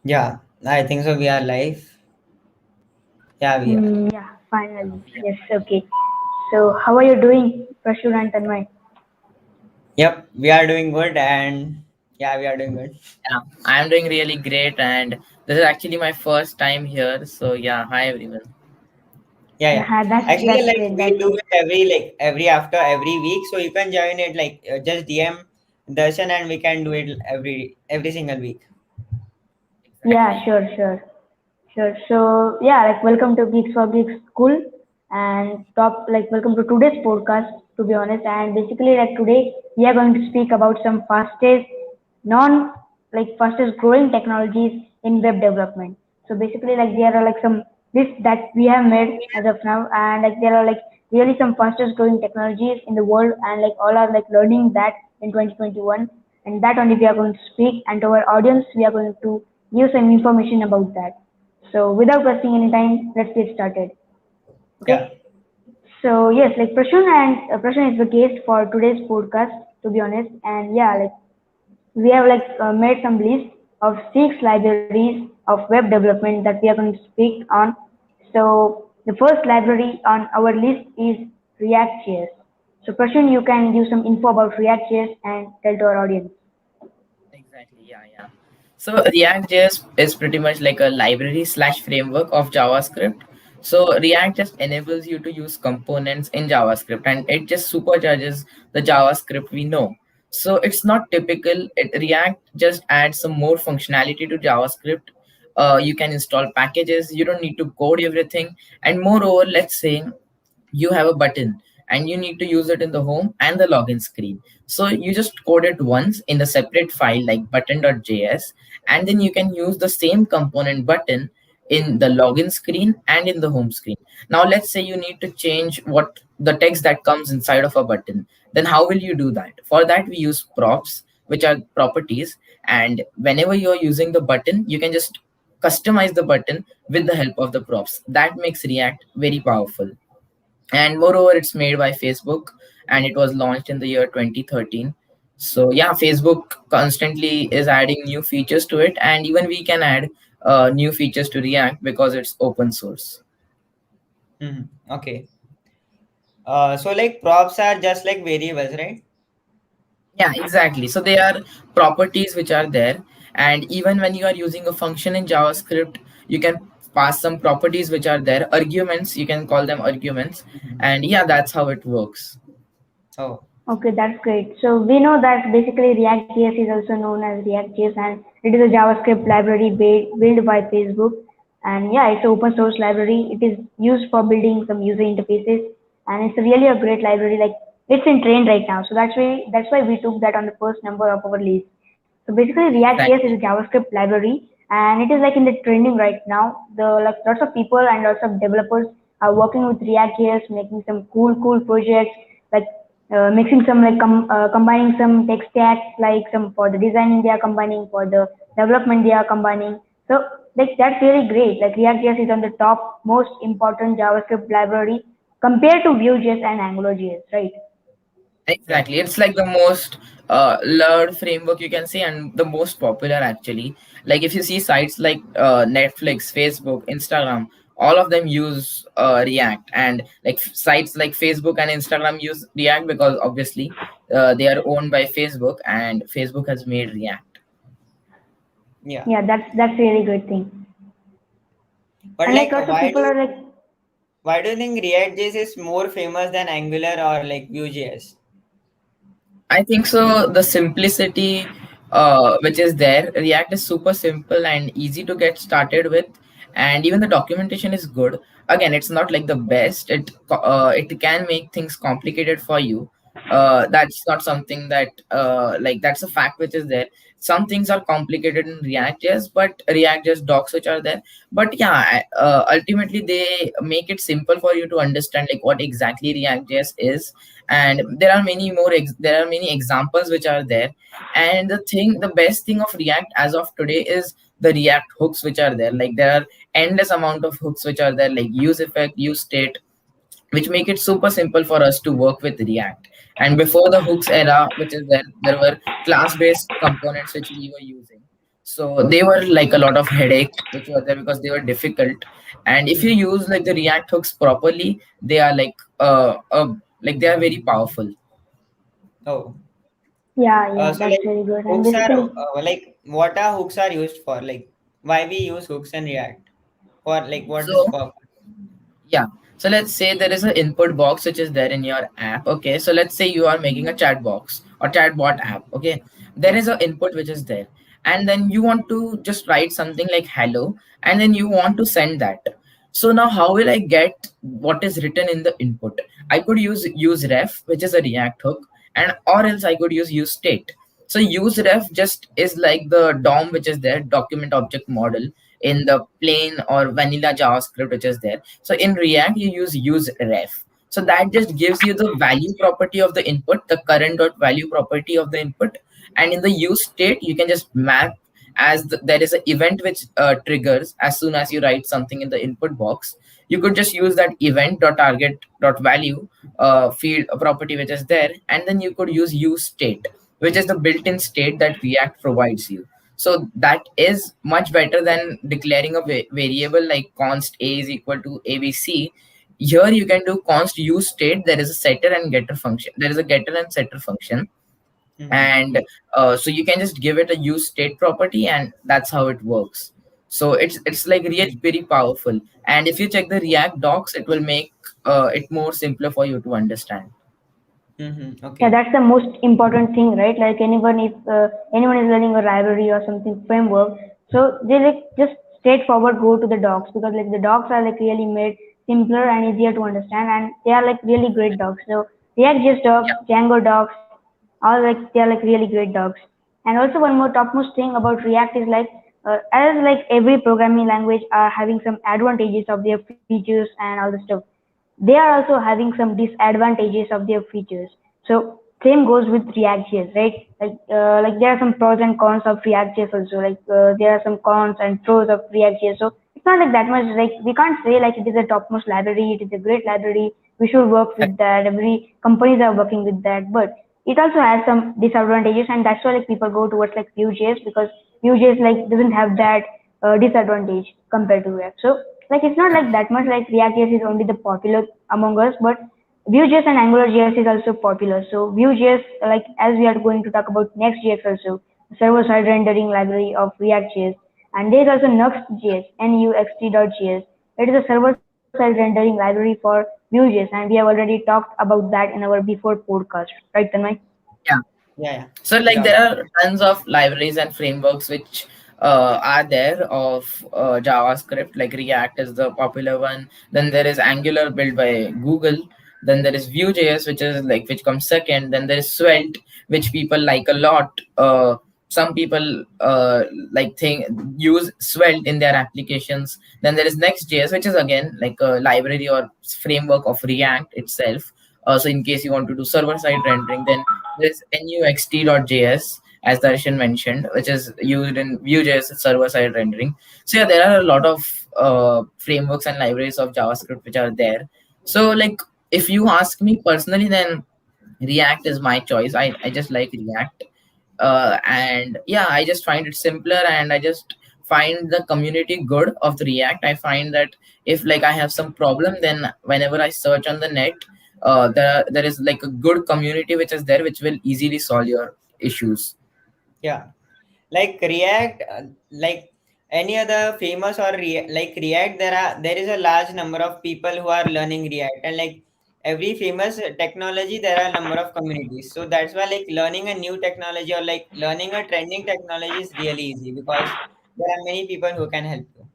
Yeah, I think so. We are live. Yeah, we are. Yeah, finally. Yes, okay. So, how are you doing, Prashur and Tanmay? Yep, we are doing good, and yeah, we are doing good. Yeah, I'm doing really great, and this is actually my first time here. So yeah, hi everyone. Yeah, yeah. Yeah, Actually, that's like great. we That's do great. it every after every week, so you can join it. Like just DM Darshan, and we can do it every single week. Yeah, Exactly. sure. So, yeah, like welcome to Geeks for Geeks School, and welcome to today's podcast. To be honest, and basically, like today, we are going to speak about some non fastest growing technologies in web development. So basically, like there are like some lists that we have made as of now, and like there are like really some fastest growing technologies in the world, and like all are like learning that in 2021, and that only we are going to speak, and to our audience, we are going to give some information about that. So without wasting any time, let's get started. Yeah. Okay. So yes, like Prashun is the guest for today's podcast, to be honest, and yeah, like we have made some list of 6 libraries of web development that we are going to speak on. So the first library on our list is React.js. So Prashun, you can give some info about React.js and tell to our audience. Exactly. Yeah. So React.js is pretty much like a library slash framework of JavaScript. So React just enables you to use components in JavaScript, and it just supercharges the JavaScript we know. So it's not typical. React just adds some more functionality to JavaScript. You can install packages. You don't need to code everything. And moreover, let's say you have a button and you need to use it in the home and the login screen. So you just code it once in a separate file like button.js, and then you can use the same component button in the login screen and in the home screen. Now let's say you need to change what the text that comes inside of a button. Then how will you do that? For that we use props, which are properties, and whenever you're using the button, you can just customize the button with the help of the props. That makes React very powerful. And moreover, it's made by Facebook, and it was launched in the year 2013. So yeah, Facebook constantly is adding new features to it, and even we can add new features to React because it's open source. Okay. So like props are just like variables, right? Yeah, exactly. So they are properties which are there, and even when you are using a function in JavaScript, you can pass some properties which are there, arguments, you can call them arguments. Mhm. And yeah, that's how it works. Oh. Okay, that's great. So we know that basically React.js is also known as React.js, and it is a JavaScript library built by Facebook. And yeah, it's an open source library. It is used for building some user interfaces, and it's really a great library. Like it's in trend right now, so that's why we took that on the first number of our list. So basically, React.js is a Exactly. JavaScript library, and it is like in the trending right now. The like lots of people and lots of developers are working with React.js, making some cool projects, like mixing some combining some tech stacks, like some for the designing they are combining, for the development they are combining. So like that's really great. Like React.js is on the top most important JavaScript library compared to Vue.js and AngularJS, right? Yeah. Exactly. It's like the most loved framework you can say, and the most popular actually. Like if you see sites like Netflix, Facebook, Instagram, all of them use React, and like sites like Facebook and Instagram use React because obviously they are owned by Facebook, and Facebook has made React. Yeah. Yeah, that's really good thing. But And like like, lots of people are like, why do you think React.js is more famous than Angular or like Vue.js? I think so. The simplicity, which is there, React is super simple and easy to get started with, and even the documentation is good. Again, it's not like the best. It can make things complicated for you. That's not something that like that's a fact which is there. Some things are complicated in React, yes, but React just docs which are there. But yeah, ultimately they make it simple for you to understand like what exactly React.js is, and there are there are many examples which are there. And the best thing of React as of today is the React hooks which are there. Like there are endless amount of hooks which are there, like use effect, use state, which make it super simple for us to work with React. And before the hooks era, which is there were class based components which we were using. So they were like a lot of headache which were there because they were difficult. And if you use like the React hooks properly, they are like they are very powerful. Oh, Yeah, yeah, so that's like very good. And hooks are basically, like what are hooks are used for? Like why we use hooks in React? For like what is So purpose? yeah. So let's say there is an input box which is there in your app. Okay. So let's say you are making a chat box or chatbot app. Okay. There is an input which is there. And then you want to just write something like hello, and then you want to send that. So now how will I get what is written in the input? I could use ref, which is a React hook, and or else I could use state. So use ref just is like the DOM which is there, document object model in the plain or vanilla JavaScript which is there. So in React, you use ref. So that just gives you the value property of the input, the current dot value property of the input, and in the use state, you can just map as there is an event which triggers as soon as you write something in the input box. You could just use that event dot target dot value field property which is there, and then you could use state, which is the built-in state that React provides you. So that is much better than declaring a variable like const a is equal to abc. Here you can do const use state. There is a setter and getter function. There is a getter and setter function, Mm-hmm. and so you can just give it a use state property, and that's how it works. So it's like really very powerful. And if you check the React docs, it will make it more simpler for you to understand. Mm-hmm. yeah, Okay. that's the most important thing, right? Like anyone, if anyone is learning a library or something framework, so they like just straightforward go to the docs, because like the docs are like really made simpler and easier to understand, and they are like really great docs. So React.js docs, Yeah. Django docs, all like they are like really great docs. And also one more topmost thing about React is like as like every programming language are having some advantages of their features and all the stuff, they are also having some disadvantages of their features. So same goes with React.js, right? Like there are some pros and cons of React.js also. Like there are some cons and pros of React.js. So it's not like that much. Like we can't say like it is a topmost library, it is a great library. We should work with that. Every companies are working with that, but it also has some disadvantages, and that's why like people go towards like Vue.js, because Vue.js like doesn't have that disadvantage compared to React. So like it's not Yeah. like that much like React.js is only the popular among us, but Vue.js and AngularJS is also popular. So Vue.js, like as we are going to talk about Next.js also, server-side rendering library of React.js, and there is also Nuxt.js, Nuxt.js. It is a server-side rendering library for Vue.js, and we have already talked about that in our before podcast, right, Tanmay? Yeah. Yeah, yeah. So like Got there it. are tons of libraries and frameworks which are there of JavaScript. Like React is the popular one. Then there is Angular built by Google. Then there is Vue.js, which is like which comes second. Then there is Svelte, which people like a lot. Some people like think use Svelte in their applications. Then there is Next.js, which is again like a library or framework of React itself. So in case you want to do server side rendering, then there's nuxt.js, as Darshan mentioned, which is used in Vue.js server side rendering. So yeah, there are a lot of frameworks and libraries of JavaScript which are there. So like if you ask me personally, then React is my choice. I just like React, and yeah, I just find it simpler, and I just find the community good of the React. I find that if like I have some problem, then whenever I search on the net, there is like a good community which is there which will easily solve your issues. Yeah. Like React, like any other famous or like React, there is a large number of people who are learning React, and like every famous technology, there are a number of communities. So that's why like learning a new technology or like learning a trending technology is really easy because there are many people who can help you.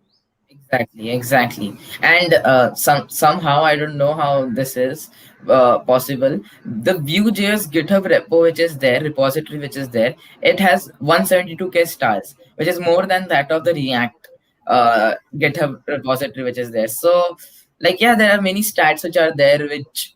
Exactly. And somehow I don't know how this is possible. The Vue.js GitHub repo which is there, repository which is there, it has 172k stars, which is more than that of the React GitHub repository which is there. So, like, yeah, there are many stats which are there which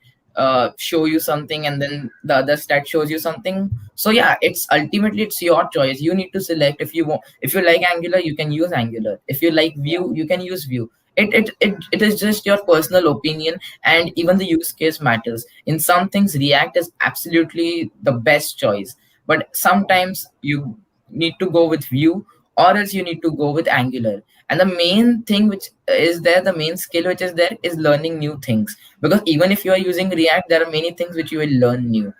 show you something, and then the other stat shows you something. So yeah, it's ultimately it's your choice. You need to select. If you want, if you like Angular, you can use Angular. If you like Yeah, Vue, you can use Vue. It is just your personal opinion, and even the use case matters. In some things, React is absolutely the best choice, but yeah, sometimes you need to go with Vue, or else you need to go with Angular. And the main thing which is there, the main skill which is there, is learning new things, because even if you are using React, there are many things which you will learn new.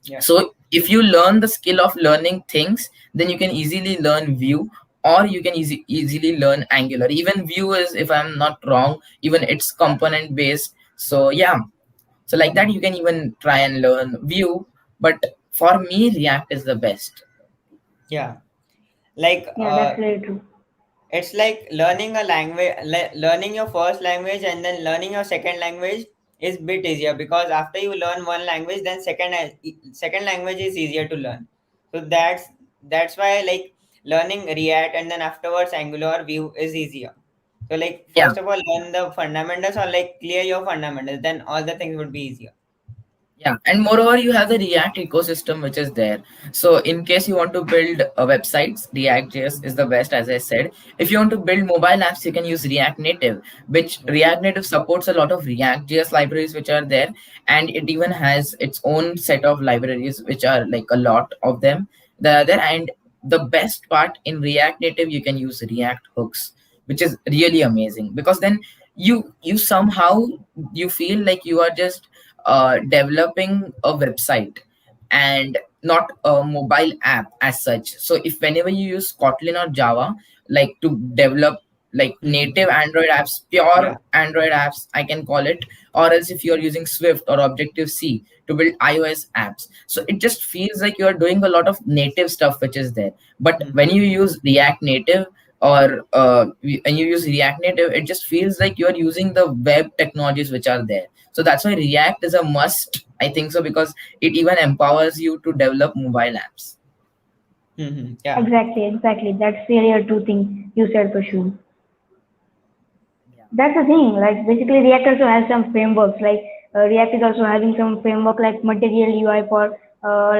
Yeah. So if you learn the skill of learning things, then you can easily learn Vue, or you can easily learn Angular. Even Vue is, if I'm not wrong, even it's component based. So yeah, so like that you can even try and learn Vue. But for me, React is the best. Yeah. Like Yeah, that's really true. it's like learning a language, learning your first language and then learning your second language is bit easier, because after you learn one language, then second language is easier to learn. So that's why, like, learning React and then afterwards Angular or Vue is easier. So like Yeah. first of all learn the fundamentals, or like clear your fundamentals, then all the things would be easier. Yeah, and moreover, you have the React ecosystem which is there. So, in case you want to build websites, React.js is the best, as I said. If you want to build mobile apps, you can use React Native, which Yeah. React Native supports a lot of React.js libraries which are there, and it even has its own set of libraries which are like a lot of them. The other, and the best part in React Native, you can use React hooks, which is really amazing, because then you somehow you feel like you are just developing a website and not a mobile app as such. So if whenever you use Kotlin or Java, like to develop like Mhm. native Android apps, Yeah. pure Android apps, I can call it, or else if you're using Swift or Objective C to build iOS apps, so it just feels like you're doing a lot of native stuff which is there. But Mhm. when you use React Native, or when you use React Native, it just feels like you're using the web technologies which are there. So that's why React is a must, I think so, because it even empowers you to develop mobile apps. Mhm. Yeah. Exactly, exactly. That's really a true thing you said, Prashant. Yeah. That's the thing. Like basically, React also has some frameworks. Like React is also having some framework like Material UI for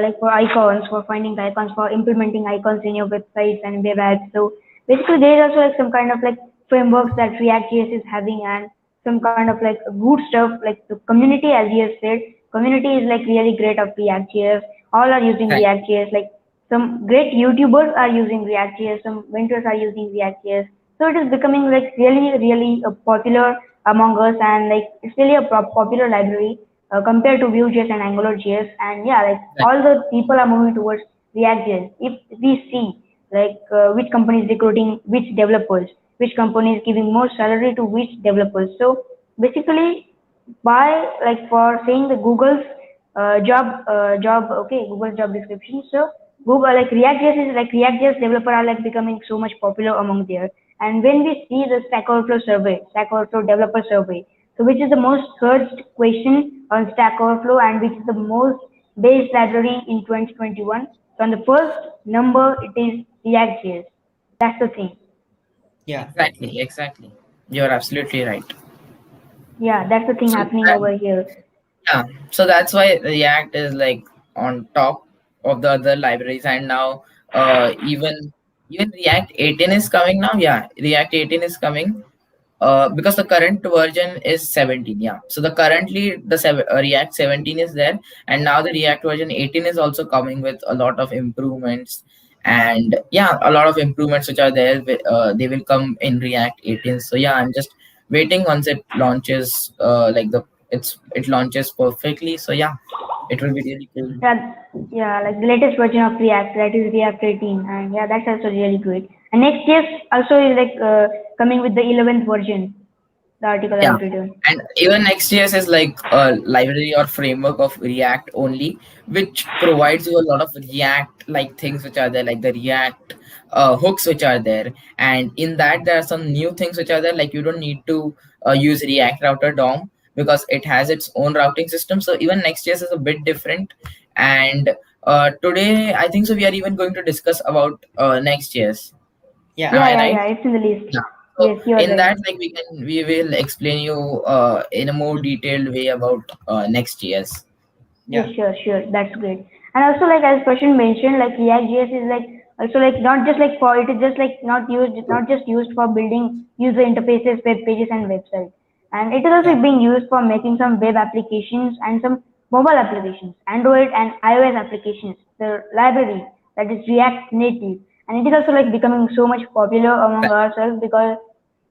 like for icons, for finding the icons, for implementing icons in your websites and web apps. So basically, there is also like some kind of like frameworks that React JS is having, and some kind of like good stuff. Like the community, as you have said, community is like really great of React JS. All are using Right. React JS. Like some great YouTubers are using React JS. Some vendors are using React JS, so it is becoming like really popular among us, and like it's really a popular library compared to Vue.js and AngularJS. And yeah, like Right. all the people are moving towards React.js. If we see like which company is recruiting which developers, which company is giving more salary to which developers. So basically, by like for saying the Google's job, okay, Google's job description. So Google like React.js is like React.js developer are like becoming so much popular among there. And when we see the Stack Overflow survey, Stack Overflow developer survey, so which is the most searched question on Stack Overflow and which is the most based library in 2021. So on the first number it is React.js. That's the thing. Yeah. Exactly. Exactly. You're absolutely right. Yeah, that's the thing So happening that, over here. yeah, so that's why React is like on top of the other libraries, and now even React 18 is coming now. Yeah, React 18 is coming, because the current version is 17. Yeah, so the currently React 17 is there, and now the React version 18 is also coming with a lot of improvements. And yeah, a lot of improvements which are there, they will come in React 18. So yeah, I'm just waiting once it launches, like it launches perfectly. So yeah, it will be really cool. Yeah, yeah, like the latest version of React, that is React 18, and yeah, that's also really great. And next year also is like coming with the 11th version. The article I Yeah, have written. and even Next.js is like a library or framework of React only, which provides you a lot of React like things which are there, like the React hooks which are there. And in that, there are some new things which are there, like you don't need to use React Router DOM, because it has its own routing system. So even Next.js is a bit different. And today, I think so, we are even going to discuss about Next.js. Yeah. Am Yeah, I yeah, right? yeah. It's in the list. Yeah. So Yes, you are in right. that, like we will explain you in a more detailed way about Next.js. Yes, Yeah. sure. That's great. And also, like as Prashant mentioned, like React.js is like also like not just like for it is just like not just used for building user interfaces, web pages, and websites. And it is also Yeah. being used for making some web applications and some mobile applications, Android and iOS applications. The library that is React Native. and it is also like becoming so much popular among ourselves because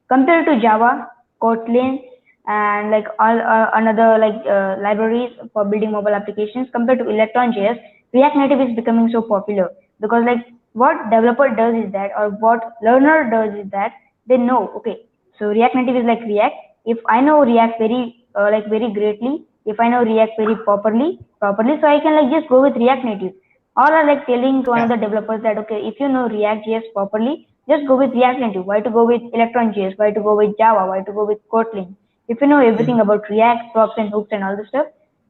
compared to Java, Kotlin, and like all another like libraries for building mobile applications, compared to Electron JS, React Native is becoming so popular because like what developer does is that, or what learner does is that they know, okay, so React Native is like React. If I know React very like very greatly, if I know React very properly, so I can like just go with React Native. All are like telling to Yeah. another developers that okay, if you know React JS properly, just go with React Native. Why to go with Electron JS? Why to go with Java? Why to go with Kotlin? If you know everything Mhm. about React, props and hooks and all the stuff,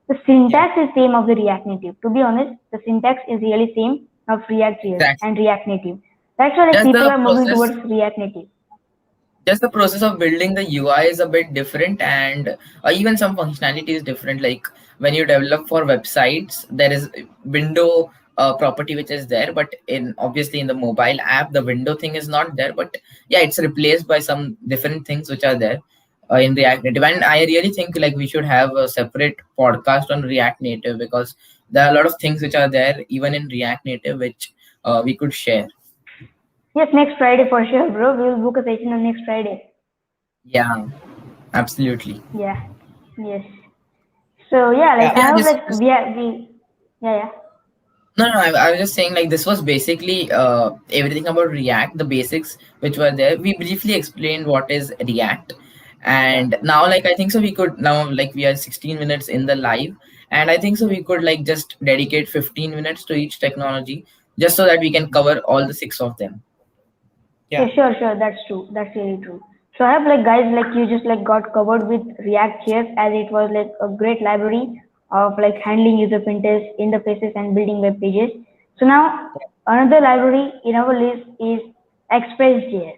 the Yeah. syntax is same of the React Native. To be honest, the syntax is really same of React JS Exactly. and React Native. That's why like Just people the are moving process towards React Native. of building the UI is a bit different, and even some functionality is different. Like when you develop for websites, there is window property which is there, but in obviously in the mobile app, the window thing is not there. But yeah, it's replaced by some different things which are there in React Native. And I really think like we should have a separate podcast on React Native because there are a lot of things which are there even in React Native which we could share. Yes, next Friday for sure, bro. We will book a session on next Friday. Yeah, absolutely. Yeah. Yes. So yeah, like Yeah. I Yeah, have this like yeah, yeah. No, I was just saying like this was basically everything about React, the basics which were there. We briefly explained what is React, Yeah. and now like I think so we could now like we are 16 minutes in the live, and I think so we could like just dedicate 15 minutes to each technology just so that we can cover all the six of them. Yeah, Yeah. sure. That's true. That's really true. So I have like guys like you just like got covered with React JS as it was like a great library of like handling user interfaces and building web pages. So now another library in our list is Express.js.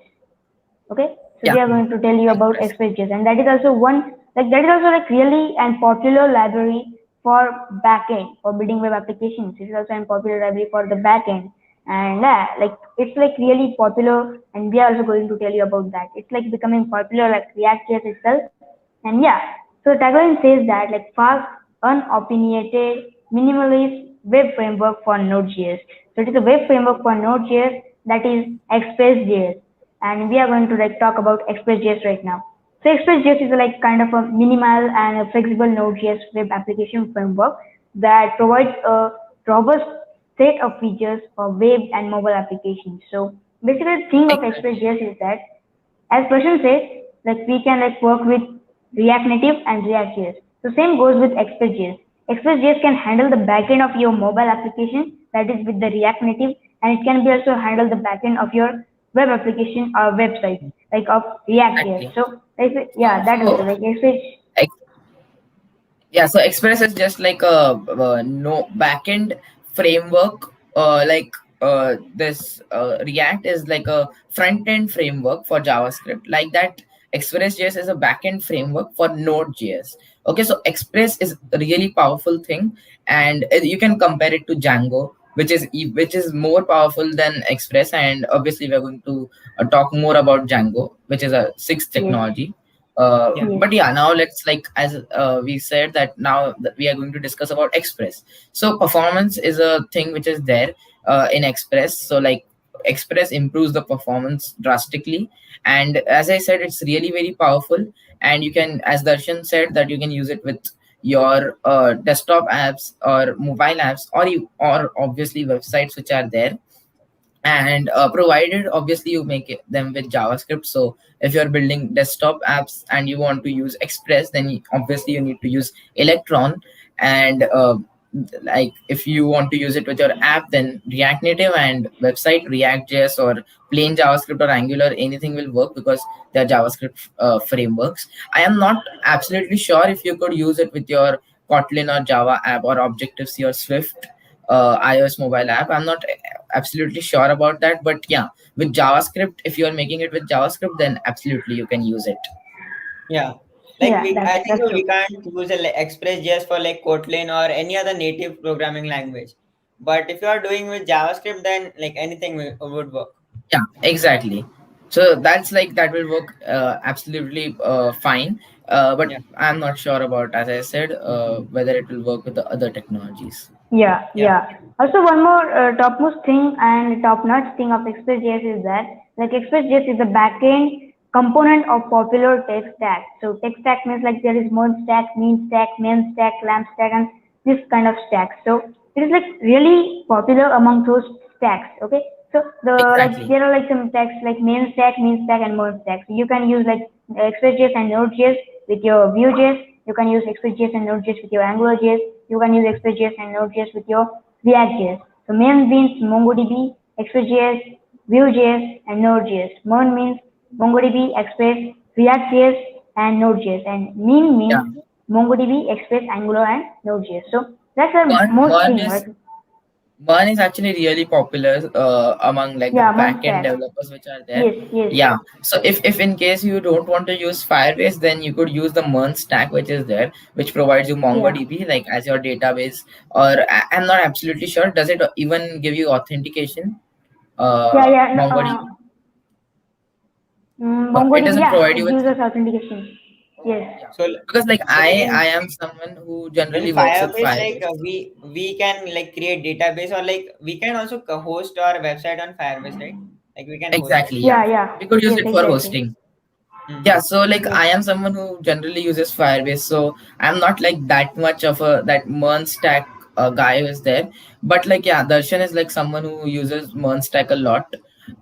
Okay, so Yeah, we are going to tell you about Express. Express.js, and that is also one like that is also like really and popular library for backend for building web applications. It is also a popular library for the backend, and like it's like really popular, and we are also going to tell you about that. It's like becoming popular like React.js itself, and yeah. So tagline says that like fast, unopinionated, minimalist web framework for Node.js. So it is a web framework for Node.js that is Express.js, and we are going to like talk about Express.js right now. So Express.js is like kind of a minimal and a flexible Node.js web application framework that provides a robust set of features for web and mobile applications. So basically, the thing of Exactly. Express.js is that, as Prashant says, like we can like work with React Native and React.js. So same goes with Express.js. Express.js can handle the backend of your mobile application that is with the React Native, and it can be also handle the backend of your web application or website like of React.js. Exactly. So yeah, So, that also so like Express. yeah, so Express is just like a no backend framework. This React is like a front end framework for JavaScript. Like that, Express.js is a backend framework for Node.js. Okay, so Express is a really powerful thing, and you can compare it to Django, which is more powerful than Express. And obviously, we're going to talk more about Django, which is a sixth Yes, technology. Yeah. yes, But yeah, now let's like as we said that now that we are going to discuss about Express. So performance is a thing which is there in Express. So like Express improves the performance drastically, and as I said, it's really very powerful. And you can, as Darshan said, that you can use it with your desktop apps or mobile apps, or obviously websites which are there, and provided obviously you make them with JavaScript. So if you're building desktop apps and you want to use Express, then obviously you need to use Electron. And like if you want to use it with your app, then React Native, and website React.js or plain JavaScript or Angular, anything will work because they're JavaScript frameworks. I am not absolutely sure if you could use it with your Kotlin or Java app or Objective-C or Swift iOS mobile app. I'm not absolutely sure about that, but yeah, with JavaScript, if you are making it with JavaScript, then absolutely you can use it. Yeah. Like yeah, I think that's so we true. can't use a Express just for like Kotlin or any other native programming language. But if you are doing with JavaScript, then like anything would work. Yeah, exactly. So that's like that will work absolutely fine. But Yeah. I'm not sure about, as I said, whether it will work with the other technologies. Yeah. Yeah. Also, one more topmost thing and top-notch thing of Express.js is that, like, Express.js is the backend component of popular tech stack. So tech stack means like there is merge stack, mean stack, main stack, lamp stack, and this kind of stack. So it is like really popular among those stacks. Okay. So the like Exactly. there are like some stacks like main stack, mean stack, and merge stack. So you can use like Express.js and Node.js with your Vue.js. You can use Express.js and Node.js with your AngularJS. You can use Express.js and Node.js with your React.js. So main means MongoDB, Express.js, Vue.js, and Node.js. Main means MongoDB, Express, React.js, and Node.js. And mean Yeah. means MongoDB, Express, Angular, and Node.js. So that's the One most one thing, is like one is actually really popular among like the yeah, one backend stack. developers which are there. Yes, yes, Yeah. So if in case you don't want to use Firebase, then you could use the Merge stack which is there, which provides you yeah, MongoDB like as your database. Or I'm not absolutely sure. Does it even give you authentication? yeah, yeah. No, MongoDB. It MongoDB, doesn't yeah, provide it you with. gives us authentication. Okay, Yes, yeah. So Because like so like I am someone who in generally works with Firebase, like Firebase. we can like create database, or like we can also host our website on Firebase, right? Like we can host it. Exactly, yeah. yeah, yeah, We could use yes, it for exactly. hosting. Yeah, Mm-hmm. so like Yes, I am someone who generally uses Firebase, so I'm not like that much of a that Mern stack guy who is there. But like yeah, Darshan is like someone who uses Mern stack a lot,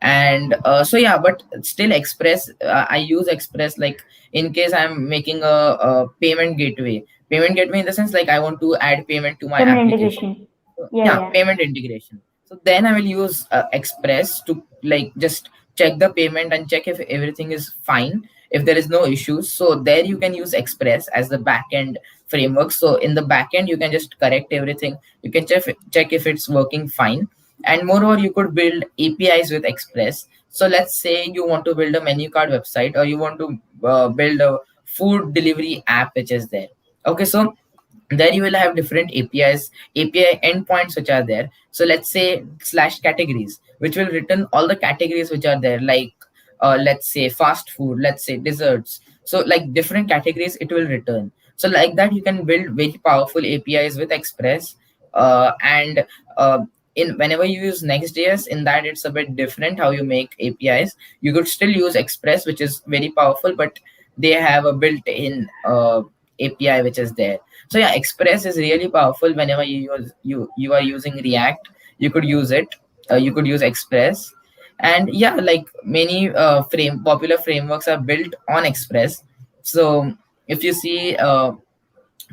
and so yeah. But still, Express I use Express like in case I'm making a payment gateway. Payment gateway in the sense like I want to add payment to my payment application. integration. So, Yeah, yeah, yeah. payment integration. So then I will use Express to like just check the payment and check if everything is fine, if there is no issues. So there you can use Express as the backend framework. So in the backend you can just correct everything, you can check if it's working fine. And moreover, you could build APIs with Express. So let's say you want to build a menu card website, or you want to build a food delivery app which is there. Okay, so there you will have different API endpoints which are there. So let's say slash categories, which will return all the categories which are there, like let's say fast food, let's say desserts. So like different categories it will return. So like that you can build very powerful APIs with Express. And in whenever you use Next.js, in that it's a bit different how you make APIs. You could still use Express, which is very powerful, but they have a built-in API which is there. So yeah, Express is really powerful. Whenever you are using React, you could use it. You could use Express. And yeah, like many popular frameworks are built on Express. So if you see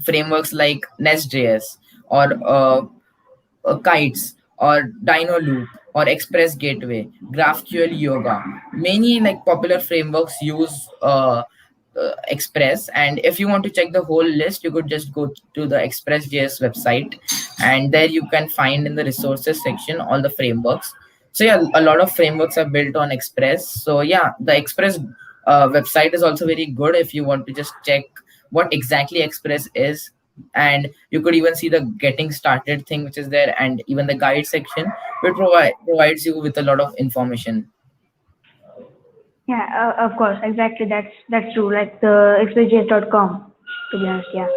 frameworks like Nest.js, or kites, or dino loop, or express gateway, graphql yoga, many like popular frameworks use Express. And if you want to check the whole list, you could just go to the Express.js website, and there you can find in the resources section all the frameworks. So yeah, a lot of frameworks are built on Express. So yeah, the Express website is also very good if you want to just check what exactly Express is. And you could even see the getting started thing which is there, and even the guide section which provides you with a lot of information. Yeah, of course, exactly. That's true. Like the expressjs.com, to be honest, yeah.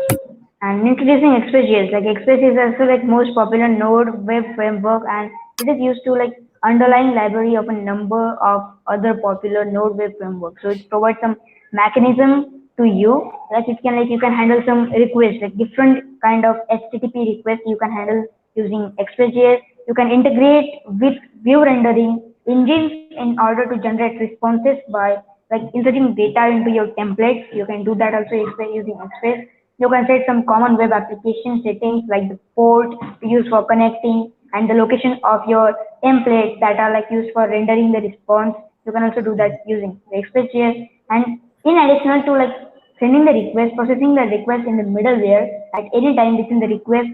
And introducing Express.js, like Express is also like most popular Node web framework, and it is used to like underlying library of a number of other popular Node web frameworks. So it provides some mechanism to you, like it can like you can handle some requests, like different kind of HTTP requests you can handle using Express.js. You can integrate with view rendering engines in order to generate responses by like inserting data into your templates. You can do that also using Express. You can set some common web application settings like the port used for connecting and the location of your templates that are like used for rendering the response. You can also do that using the Express.js. And in addition to like sending the request, processing the request in the middleware at any time within the request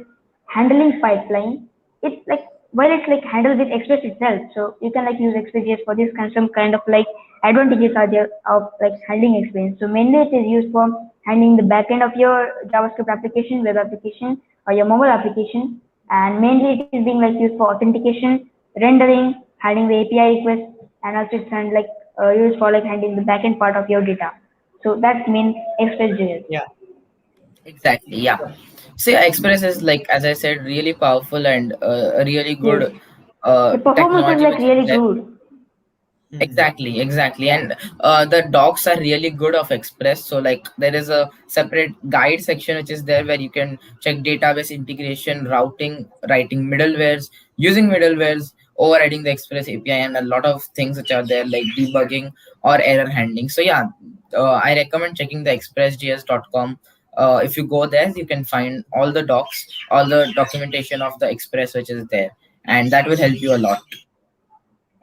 handling pipeline, it's like while it's like handled with Express itself. So you can like use Express.js for this kind some kind of like advantages are there of like handling experience. So mainly it is used for handling the backend of your JavaScript application, web application, or your mobile application. And mainly it is being like used for authentication, rendering, handling the API requests, and also it's like used for like handling the backend part of your data. So that's mean Express.js. Yeah. Exactly, yeah. So yeah, Express is like, as I said, really powerful and a really Yes. good The performance is technology like which is really there. good. Hmm. Exactly, exactly. Yeah. And the docs are really good of Express. So like there is a separate guide section which is there where you can check database integration, routing, writing middlewares, using middlewares, overriding the Express API, and a lot of things which are there like debugging or error handling. So yeah, I recommend checking the expressjs.com. If you go there, you can find all the docs, all the documentation of the Express which is there, and that will help you a lot.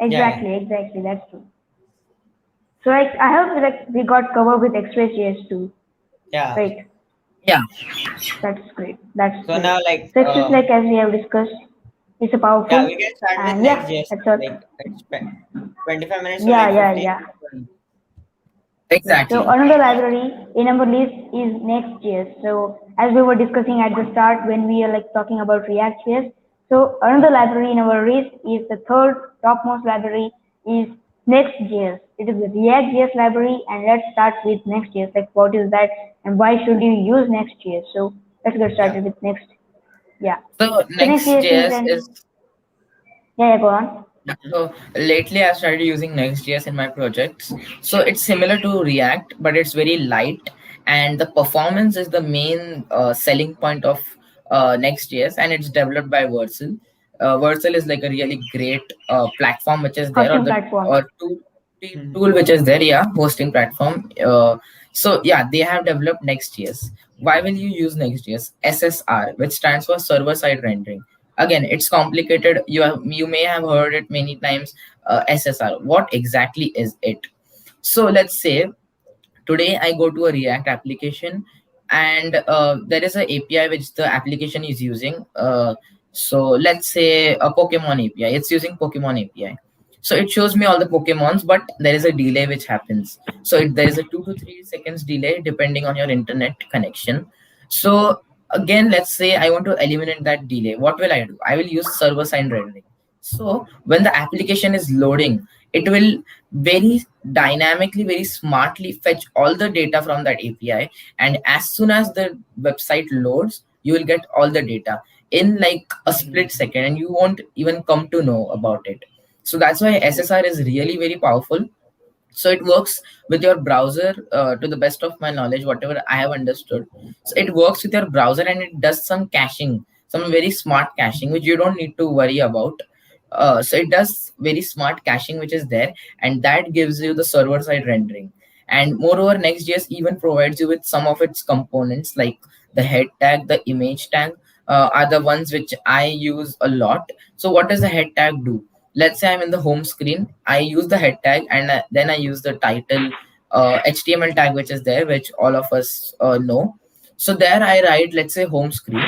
Yeah. Exactly, exactly. That's true. So I hope like we got covered with Express.js too. Yeah. Right. Yeah. That's great. That's So great. now, like, So Express, like as we have discussed, it's a yeah, powerful we can start with and yeah, Next.js that's now. all. Like, it's 25 minutes to Yeah, like yeah, 15 yeah. minutes. So Exactly. another library in our list is Next.js. So as we were discussing at the start when we are like talking about React.js, so another library in our list is the third topmost library is Next.js. It is the React.js library, and let's start with Next.js. Like what is that, and why should you use Next.js? So let's get Yeah. started with Next. Yeah. So So Next.js is Next.js is, an yeah, yeah, go on. yeah, so lately I started using Next.js in my projects. So it's similar to React, but it's very light, and the performance is the main selling point of Next.js, and it's developed by Vercel. Vercel is like a really great platform which is there, or Hosting the platform. or tool Hmm. tool which is there, yeah, hosting platform. So yeah, they have developed Next.js. Why will you use Next.js? SSR, which stands for server side rendering. Again, it's complicated. You may have heard it many times. SSR, what exactly is it? So let's say today I go to a React application, and there is a API which the application is using. So let's say a Pokemon API, it's using Pokemon API. So it shows me all the Pokemons, but there is a delay which happens. So there is a 2 to 3 seconds delay depending on your internet connection. So again, let's say I want to eliminate that delay. What will I do? I will use server side rendering. So when the application is loading, it will very dynamically, very smartly fetch all the data from that API. And as soon as the website loads, you will get all the data in like a split Hmm. second, and you won't even come to know about it. So that's why SSR is really very powerful. So it works with your browser, to the best of my knowledge, whatever I have understood. So it works with your browser, and it does some caching, some very smart caching which you don't need to worry about. So it does very smart caching which is there, and that gives you the server side rendering. And moreover, Next.js even provides you with some of its components, like the head tag, the image tag, are the ones which I use a lot. So what does the head tag do? Let's say I'm in the home screen, I use the head tag, and then I use the title HTML tag which is there, which all of us know. So there I write, let's say, home screen,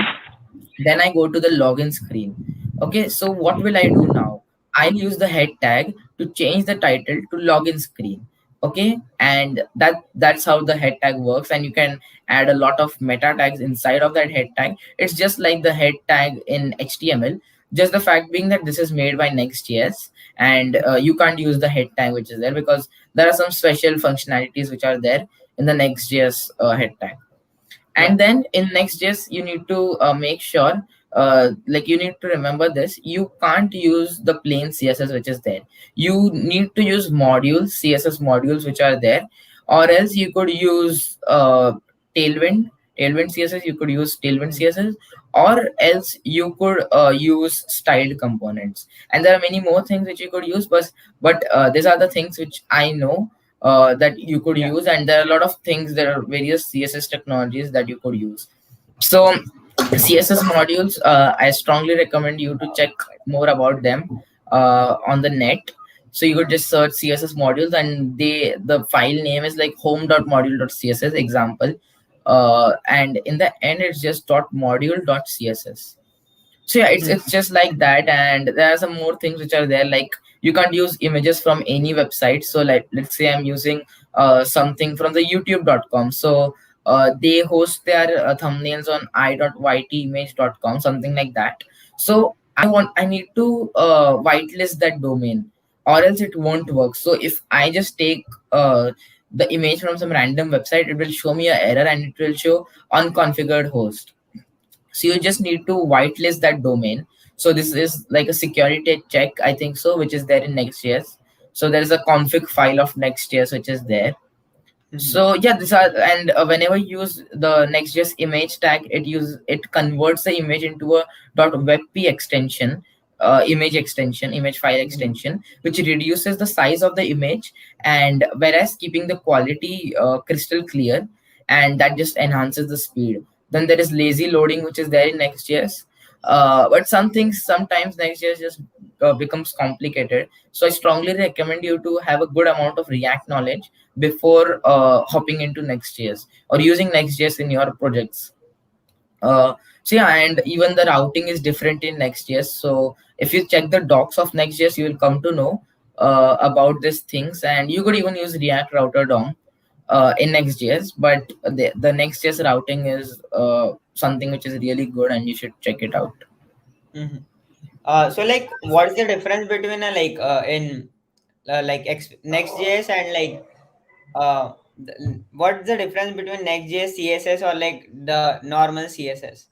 then I go to the login screen. Okay, so what will I do now? I'll use the head tag to change the title to login screen. Okay, and that's how the head tag works, and you can add a lot of meta tags inside of that head tag. It's just like the head tag in HTML. Just the fact being that this is made by Next.js, and you can't use the head tag which is there, because there are some special functionalities which are there in the Next.js head tag. Yeah. And then in Next.js you need to make sure, like, you need to remember this: you can't use the plain CSS which is there. You need to use modules, CSS modules which are there, or else you could use tailwind tailwind CSS. You could use tailwind Hmm. CSS, or else you could use styled components. And there are many more things which you could use, but these are the things which I know that you could Yeah. use. And there are a lot of things, there are various CSS technologies that you could use. So CSS modules, I strongly recommend you to check more about them on the net. So you could just search CSS modules, and the file name is like home.module.css example, and in the end it's just .module.css. So yeah, it's Hmm. just like that. And there are some more things which are there, like you can't use images from any website. So like, let's say I'm using something from the youtube.com. So they host their thumbnails on i.ytimage.com, something like that. So I need to whitelist that domain, or else it won't work. So if I just take the image from some random website, it will show me an error, and it will show unconfigured host. So you just need to whitelist that domain. So this is like a security check, I think so, which is there in Next.js. So there is a config file of Next.js which is there. Mhm. So yeah, these are, and whenever you use the Next.js image tag, it converts the image into a .webp extension, image file Mhm. extension, which reduces the size of the image, and whereas keeping the quality crystal clear, and that just enhances the speed. Then there is lazy loading, which is there in Next.js. But some things sometimes Next.js just becomes complicated. So I strongly recommend you to have a good amount of React knowledge before hopping into Next.js or using Next.js in your projects. So yeah, and even the routing is different in Next.js. So if you check the docs of Next.js, you will come to know about these things, and you could even use React Router DOM in Next.js. But the Next.js routing is something which is really good, and you should check it out. Mhm. So like, what's the difference between a in like Next.js and what's the difference between Next.js CSS or like the normal CSS?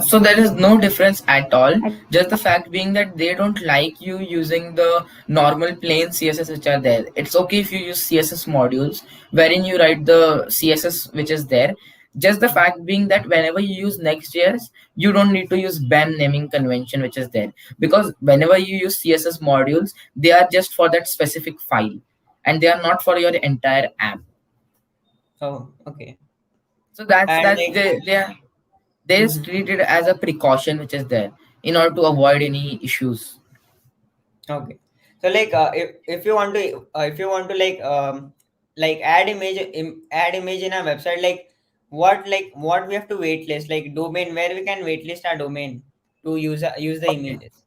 So there is no difference at all. I, Just the fact being that they don't like you using the normal plain CSS which are there. It's okay if you use CSS modules wherein you write the CSS which is there. Just the fact being that whenever you use Next.js, you don't need to use BEM naming convention which is there, because whenever you use CSS modules, they are just for that specific file, and they are not for your entire app. Oh, okay. So that's And that they is mhm. treated as a precaution which is there in order to avoid any issues. Okay. So if you want to add add image in a website, what we have to waitlist, like domain, where we can waitlist our domain to use the Okay. images.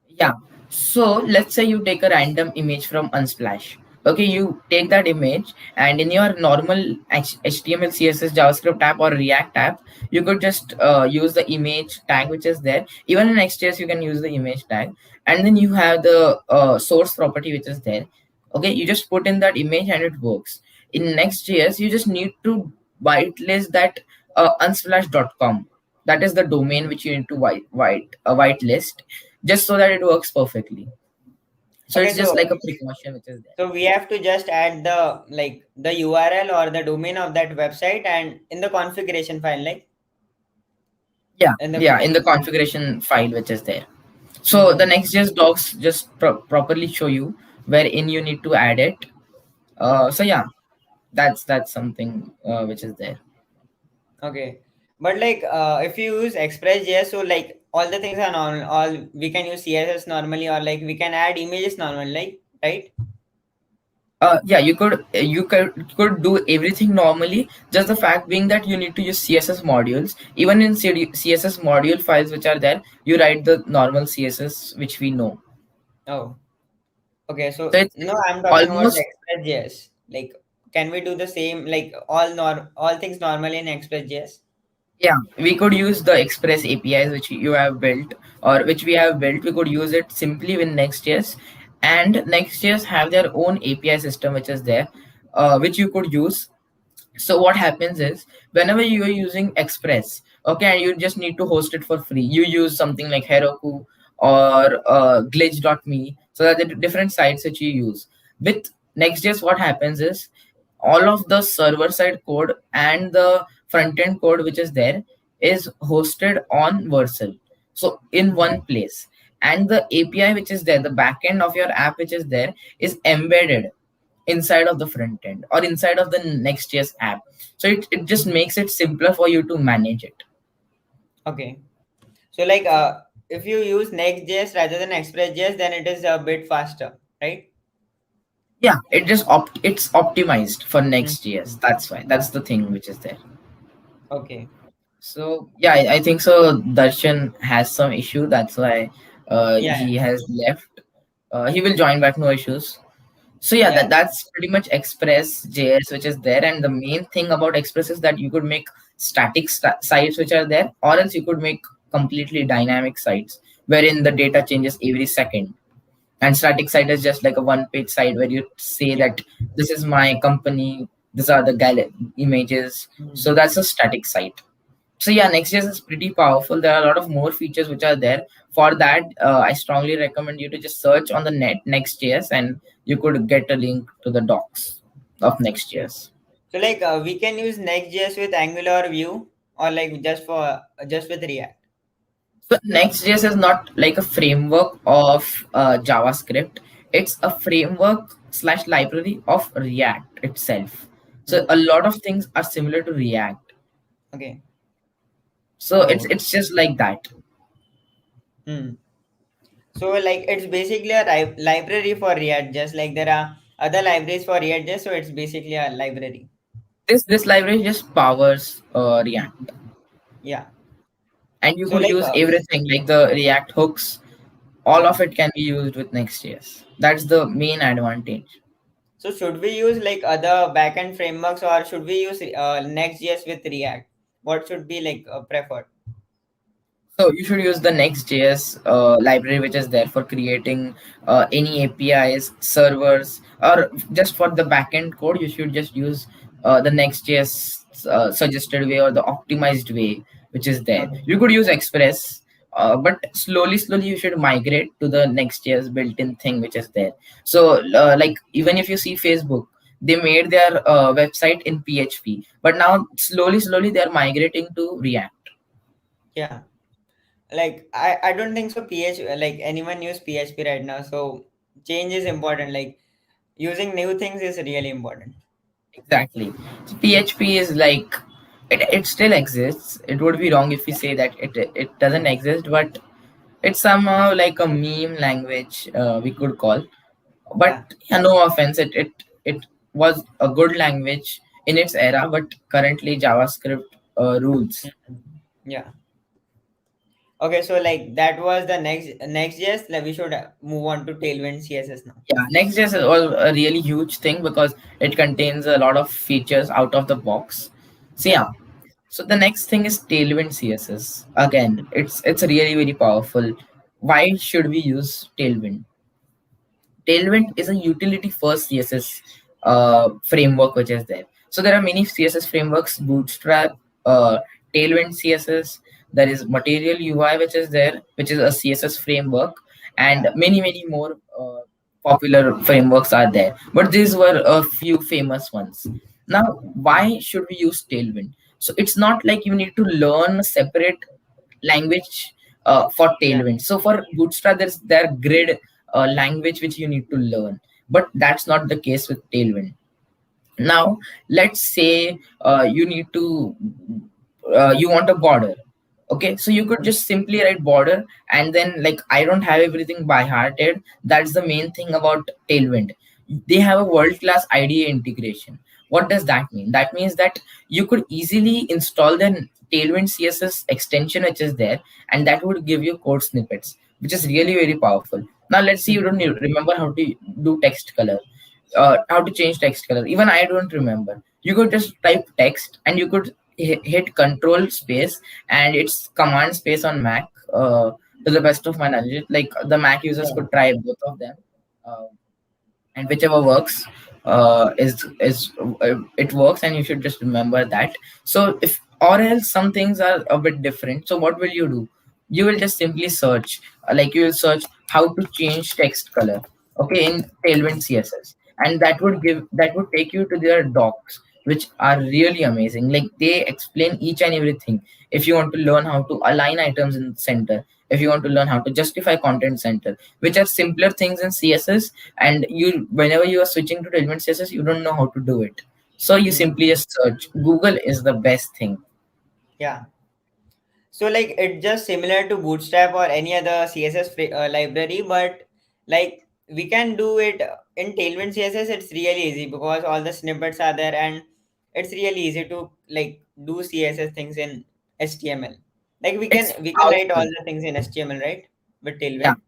Yeah. So let's say you take a random image from Unsplash. Okay, you take that image, and in your normal HTML, CSS, JavaScript app or React app, you could just use the image tag which is there. Even in XJS, you can use the image tag, and then you have the source property which is there. Okay, you just put in that image and it works. In Next.js, you just need to whitelist that unsplash.com. That is the domain which you need to whitelist, just so that it works perfectly. So Okay, it's just like a precaution which is there. so we have to just add the URL or the domain of that website and in the configuration file, like Yeah, in the yeah, in the configuration file which is there. So the Mhm. Next.js docs just properly show you wherein you need to add it. So yeah, that's something which is there. Okay. But if you use Express.js, so like all the things are normal, all we can use CSS normally, or like we can add images normally, like, right? Yeah, you could do everything normally. Just the fact being that you need to use CSS modules. Even in CSS module files which are there, you write the normal CSS which we know. Oh, okay. So So no, it's I'm talking about almost, Express.js. Like, can we do the same, like all things normally in Express.js? yeah, we could use the Express APIs which you have built, or which we have built. We could use it simply with Next.js, and Next.js have their own API system which is there, which you could use. So what happens is, whenever you are using Express, okay, and you just need to host it for free, you use something like Heroku or glitch.me. So that the different sites that you use with Next.js, what happens is all of the server side code and the front end code which is there is hosted on Vercel, so in Mhm. one place. And the API which is there, the backend of your app which is there, is embedded inside of the front end or inside of the Next.js app. So it just makes it simpler for you to manage it. Okay. So if you use Next.js rather than Express.js, then it is a bit faster, right? Yeah, it's optimized for Next.js. Mhm. That's why. That's the thing which is there. Okay. So yeah, I think so. Darshan has some issue. That's why Yeah. he has left. He will join back. No issues. So yeah, Yeah. that's pretty much Express JS which is there. And the main thing about Express is that you could make static sites which are there, or else you could make completely dynamic sites wherein the data changes every second. And static site is just like a one page site where you say Yeah. that this is my company, these are the images. Mhm. So that's a static site. So yeah, Next.js is pretty powerful. There are a lot of more features which are there. For that, I strongly recommend you to just search on the net Next.js, and you could get a link to the docs of Next.js. So like we can use Next.js with Angular or Vue, or like just with React. So Next.js is not like a framework of JavaScript. It's a framework slash library of React itself. So Hmm. a lot of things are similar to React. Okay. So it's just like that. Hmm. So like it's basically a library for React, just like there are other libraries for React, just so it's basically a library. This library just powers React, Yeah. and you So could like use everything like the React hooks. All yeah. of it can be used with Next.js. That's the main advantage. So should we use like other backend frameworks, or should we use Next.js with React? What should be like preferred? So you should use the Next.js library, which is there for creating any APIs, servers, or just for the backend code. You should just use the Next.js suggested way or the optimized way, which is there. Okay. You could use Express, but slowly you should migrate to the Next.js built-in thing, which is there. So, like even if you see Facebook, they made their website in PHP, but now slowly they are migrating to React. Yeah. Like I don't think so. Like anyone use PHP right now. So change is important. Like using new things is really important. Exactly. So PHP is like it still exists. It would be wrong if we say that it doesn't exist, but it's somehow like a meme language we could call. But Yeah. yeah, no offense, it was a good language in its era, but currently JavaScript rules. Yeah. Okay. So like that was the next. Yes. Like we should move on to Tailwind CSS now. Yeah, Next.js is all a really huge thing because it contains a lot of features out of the box. So Yeah. yeah, so the next thing is Tailwind CSS. Again, it's really very powerful. Why should we use Tailwind? Tailwind is a utility first CSS framework which is there. So there are many CSS frameworks, Bootstrap, Tailwind CSS. There is Material UI which is there, which is a CSS framework, and Yeah. many more popular frameworks are there. But these were a few famous ones. Now, why should we use Tailwind? So it's not like you need to learn a separate language for Yeah. Tailwind. So for Bootstrap, there's their grid language which you need to learn, but that's not the case with Tailwind. Now, let's say you need to you want a border. Okay, so you could just simply write border, and then like I don't have everything by hearted. That's the main thing about Tailwind. They have a world class IDA integration. What does that mean? That means that you could easily install the Tailwind CSS extension which is there, and that would give you code snippets, which is really very powerful. Now let's see you don't remember how to do text color, how to change text color. Even I don't remember. You could just type text and you could hit control space, and it's command space on Mac. To the best of my knowledge, like the Mac users Yeah. could try both of them, uh, and whichever works is it works, and you should just remember that. So if or else some things are a bit different, so what will you do? You will just simply search, like you will search how to change text color, okay, in Tailwind CSS, and that would take you to their docs, which are really amazing. Like they explain each and everything. If you want to learn how to align items in center, if you want to learn how to justify content center, which are simpler things in CSS, and you whenever you are switching to Tailwind CSS, you don't know how to do it, so you Hmm. simply just search. Google is the best thing. Yeah. So like it's just similar to Bootstrap or any other CSS library, but like we can do it in Tailwind CSS. It's really easy because all the snippets are there, and it's really easy to like do CSS things in HTML. Like we It's can we can write all powerful. the things in HTML, right? With Yeah, Tailwind.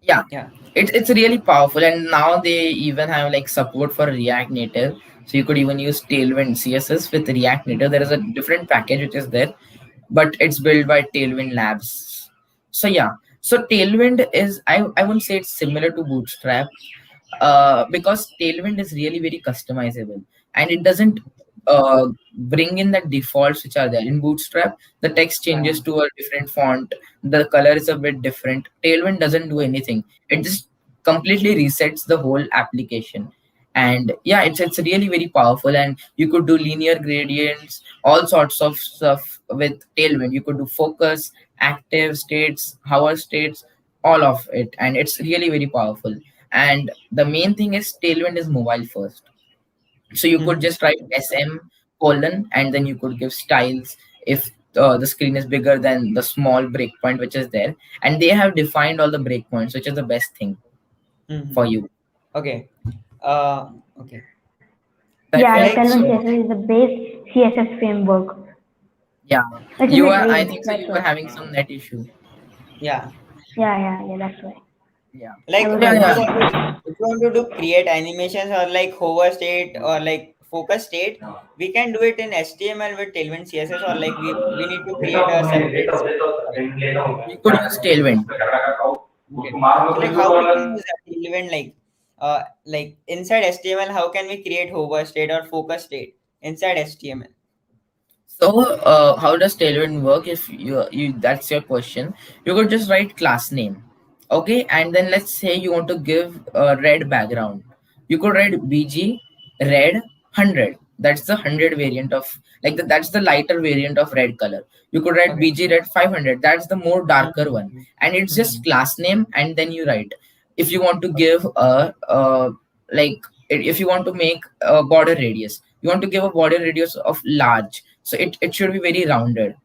yeah, Yeah. it's really powerful, and now they even have like support for React Native, so you could even use Tailwind CSS with React Native. There is a different package which is there, but it's built by Tailwind Labs. So yeah, so Tailwind is I wouldn't say it's similar to Bootstrap. because Tailwind is really very customizable, and it doesn't uh, bring in the defaults which are there in Bootstrap. The text changes Yeah. to a different font, the color is a bit different. Tailwind doesn't do anything, it just completely resets the whole application. And yeah, it's really very powerful, and you could do linear gradients, all sorts of stuff with Tailwind. You could do focus, active states, hover states, all of it, and it's really very powerful. And the main thing is Tailwind is mobile first, so you could Mm-hmm. just write sm colon, and then you could give styles if the screen is bigger than the small breakpoint which is there, and they have defined all the breakpoints, which is the best thing Mm-hmm. for you. Okay. Uh, okay. That Yeah, way, like Like Tailwind so CSS is the base CSS framework. yeah, It's a you bit are, I vague, think so that's you were why. having some net issue. yeah. Yeah, that's why. Yeah, I Like was yeah, if you yeah. audible. want to do create animations or like hover state or like focus state, we can do it in HTML with Tailwind CSS, or like we need to create a separate CSS file. You could use Tailwind. Okay. So like how we can use that Tailwind, like inside HTML, how can we create hover state or focus state inside HTML? So, how does Tailwind work? If you that's your question, you could just write class name, okay, and then let's say you want to give a red background. You could write bg red 100. That's the 100 variant of, like that's the lighter variant of red color. You could write Okay. bg red 500. That's the more darker one, Mm-hmm. and it's just Mm-hmm. class name, and then you write. If you want to give a like if you want to make a border radius, you want to give a border radius of large, so it should be very rounded.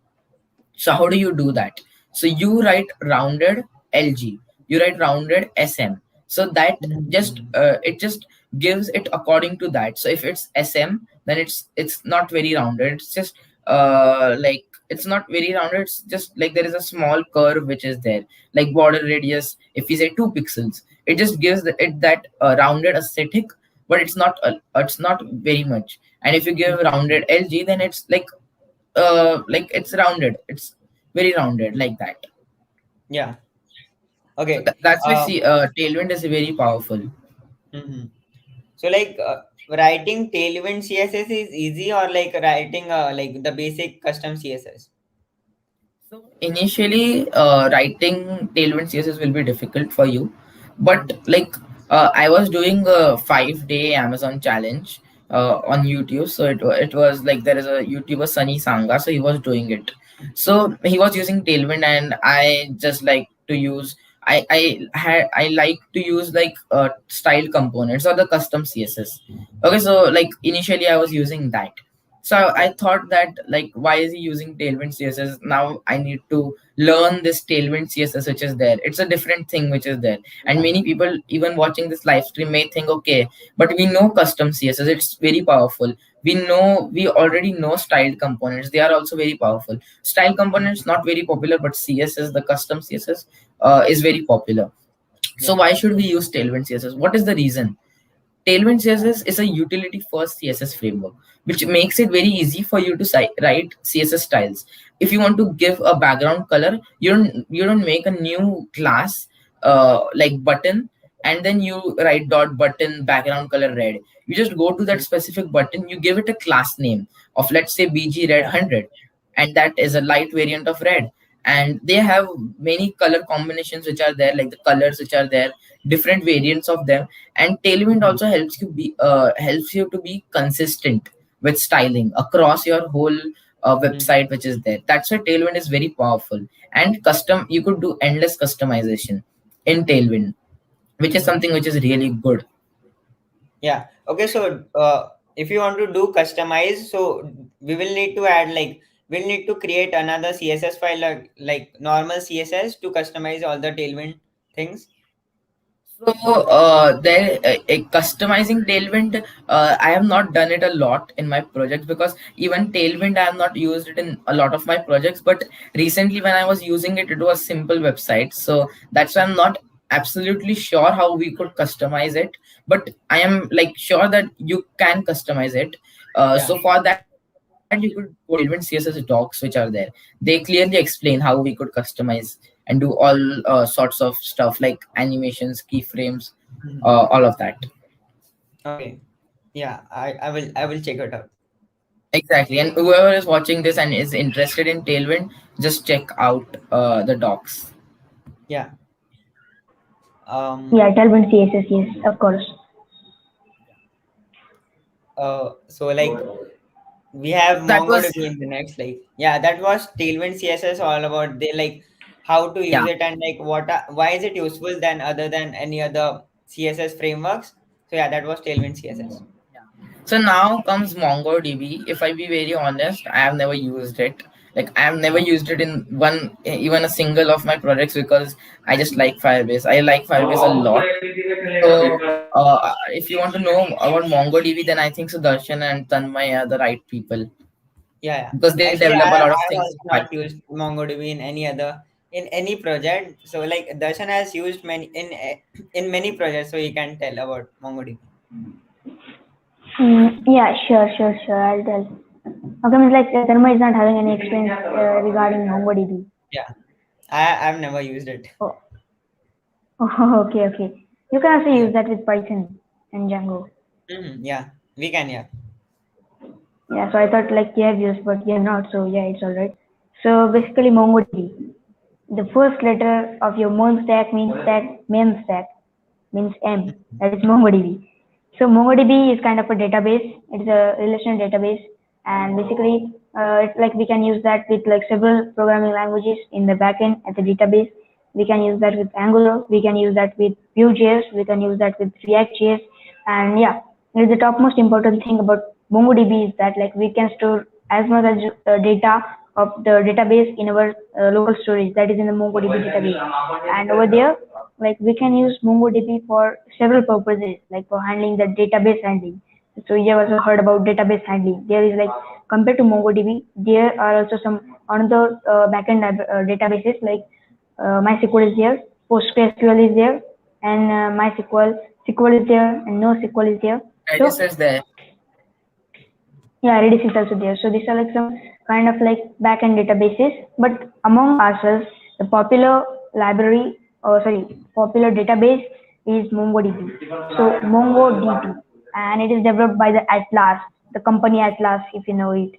So how do you do that? So you write rounded lg, you write rounded sm, so that just Mm-hmm. it just gives it according to that. So if it's sm, then it's not very rounded, it's just like it's not very rounded, it's just like there is a small curve which is there, like border radius. If we say 2 pixels, it just gives it that rounded aesthetic, but it's not very much. And if you give rounded lg, then it's like it's rounded, it's very rounded like that. Yeah. So Okay. that's why see Tailwind is very powerful. Mm-hmm. So like writing Tailwind CSS is easy, or like writing like the basic custom CSS. So initially, writing Tailwind CSS will be difficult for you, but like I was doing a 5 day Amazon challenge on YouTube. So it was like there is a YouTuber Sunny Sanga, so he was doing it. So he was using Tailwind, and I just like to use. I like to use like style components or the custom CSS. Okay, so like initially I was using that, so I thought that like why is he using Tailwind CSS? Now I need to learn this Tailwind CSS which is there. It's a different thing which is there. And Yeah. many people even watching this live stream may think, okay, but we know custom CSS, it's very powerful. We already know styled components. They are also very powerful. Style components not very popular, but CSS, the custom CSS, is very popular. So Yeah. why should we use Tailwind CSS? What is the reason? Tailwind CSS is a utility first CSS framework, which makes it very easy for you to write CSS styles. If you want to give a background color, you don't make a new class like button, and then you write dot button background color red. You just go to that specific button, you give it a class name of, let's say, bg red Yeah. 100, and that is a light variant of red. And they have many color combinations which are there, like the colors which are there, different variants of them. And Tailwind Mhm. also helps you to be consistent with styling across your whole Mhm. website which is there. That's why Tailwind is very powerful. And custom, you could do endless customization in Tailwind, which is Mhm. something which is really good. Yeah. Okay. So if you want to do customize, so we will need to add like we'll need to create another CSS file, like normal CSS to customize all the Tailwind things. So there customizing Tailwind, I have not done it a lot in my projects, because even Tailwind I have not used it in a lot of my projects. But recently when I was using it, it was simple website. So that's why I'm not absolutely sure how we could customize it. But I am like sure that you can customize it. Yeah. So for that you could go to Tailwind CSS docs which are there. They clearly explain how we could customize and do all sorts of stuff like animations, keyframes, Mhm. all of that. Okay. Yeah, I will check it out. Exactly. And whoever is watching this and is interested in Tailwind, just check out the docs. Yeah. Yeah, Um. Tailwind CSS, yes, of course. So like we have So that was, MongoDB in the next, like, yeah, that was Tailwind CSS all about, they like how to use yeah. it, and like why is it useful than other than any other CSS frameworks. So yeah, that was Tailwind CSS. Yeah. So now comes MongoDB. If I be very honest, I have never used it. Like I have never used it in one, even a single of my projects, because I just like Firebase. I like Firebase a lot. So if you want to know about MongoDB, then I think so Darshan and Tanmay are the right people, Yeah, yeah. because they Actually, develop a lot of I things have in not used MongoDB in any other, in any project. So like Darshan has used many in many projects, so he can tell about MongoDB. Yeah, sure. I'll tell. Okay, means like Dharma is not having any experience regarding MongoDB. Yeah, I've never used it. Oh, oh, okay. You can also Yeah. use that with Python and Django. Yeah, we can. Yeah. Yeah, so I thought like you have used, but you have not. So yeah, it's alright. So basically, MongoDB. The first letter of your main stack means M. That is MongoDB. So MongoDB is kind of a database. It's a relational database, and basically, it's like we can use that with like several programming languages in the backend at the database. We can use that with Angular. We can use that with Vue.js. We can use that with React.js. And yeah, the topmost important thing about MongoDB is that like we can store as much as data of the database in our local storage, that is in the MongoDB database. And over there, like we can use MongoDB for several purposes, like for handling the database handling. So you have also heard about database handling. There is like compared to MongoDB, there are also some another backend databases like MySQL is there, PostgreSQL is there, and MySQL, SQL is there, and NoSQL is there. Redis So is there. yeah, Redis is also there. So these are like some kind of like backend databases. But among ourselves, the popular library, or sorry, popular database is MongoDB. So MongoDB, and it is developed by the Atlas, the company Atlas, if you know it.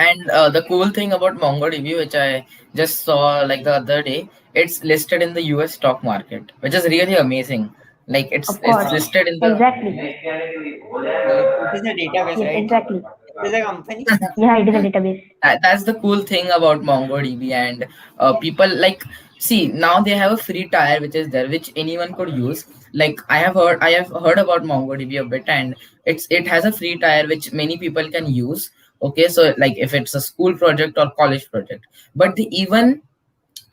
And the cool thing about MongoDB, which I just saw like the other day, it's listed in the US stock market, which is really amazing. Like Of it's course, listed in the, exactly. It is a database, Yes, right? exactly. It is a company. Yeah, it is a database. that's the cool thing about MongoDB. And people like, see, now they have a free tier which is there, which anyone could use. Like I have heard about MongoDB a bit, and it has a free tier which many people can use. Okay, so like if it's a school project or college project, but they even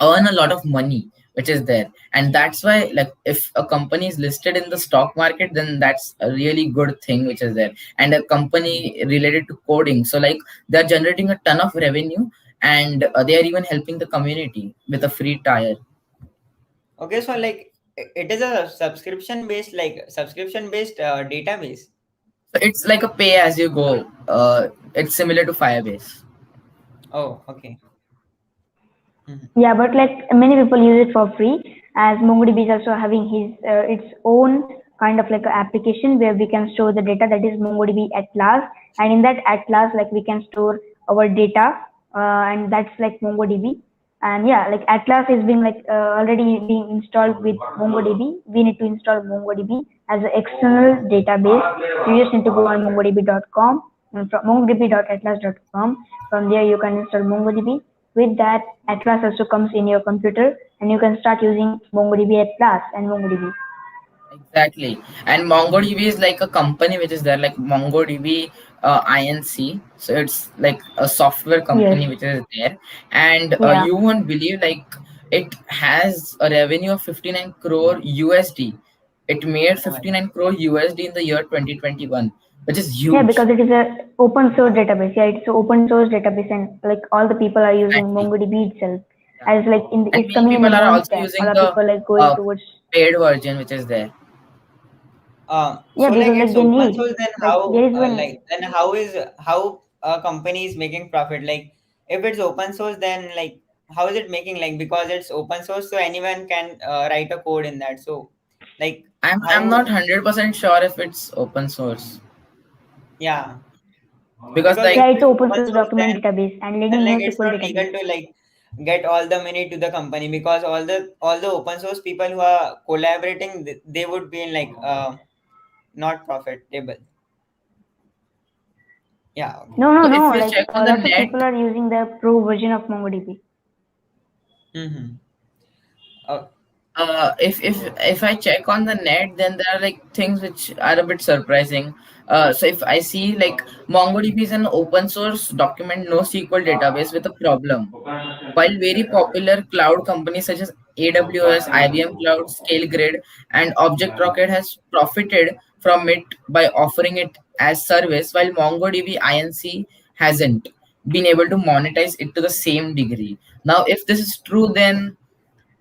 earn a lot of money which is there. And that's why, like, if a company is listed in the stock market, then that's a really good thing which is there. And a company related to coding, so like they're generating a ton of revenue, and they are even helping the community with a free tire. Okay, so like it is a subscription based database. So it's like a pay as you go. It's similar to Firebase. Oh, okay. Mhm. Yeah, but like many people use it for free, as MongoDB is also having his its own kind of like a application where we can store the data, that is MongoDB Atlas, and in that Atlas like we can store our data, and that's like MongoDB. And yeah, like Atlas is being like already being installed with MongoDB. We need to install MongoDB as an external database. You just need to go on mongodb.com and from mongodb.atlas.com. From there you can install MongoDB. With that, Atlas also comes in your computer, and you can start using MongoDB Atlas and MongoDB. Exactly. And MongoDB is like a company which is there, like MongoDB Inc. So it's like a software Yes. company which is there. And Yeah. you won't believe, like, it has a revenue of 59 crore USD. It made Oh my 59 crore USD in the year 2021, which is Yeah, huge. because it is a open source database. Yeah, it's an open source database, and like all the people are using Exactly. MongoDB itself. Yeah. As like And it's many coming in the people are MERN also stack. All using the the people like going uh, towards. paid version which is there. Yeah, So like because it's like they open source, need then like there is one. then how a company is making profit? Like if it's open source, then like how is it making, like, because it's open source, so anyone can write a code in that. So like I'm how? not 100% sure if it's open source, Yeah, because because like, if Yeah, it's it's open open source source, document database and then leading like it's NoSQL not legal database. to like get all the money to the company, because all the open source people who are collaborating, they would be in like not profitable. Yeah, okay. No, no, so if no. you Like check on the lots of net, people are using the pro version of MongoDB. Mm-hmm. if I check on the net, then there are like things which are a bit surprising. So if I see like MongoDB is an open source document NoSQL database with a problem. While very popular cloud companies such as AWS, IBM Cloud, ScaleGrid, and Object Rocket has profited from it by offering it as service, while MongoDB Inc. hasn't been able to monetize it to the same degree. Now, if this is true, then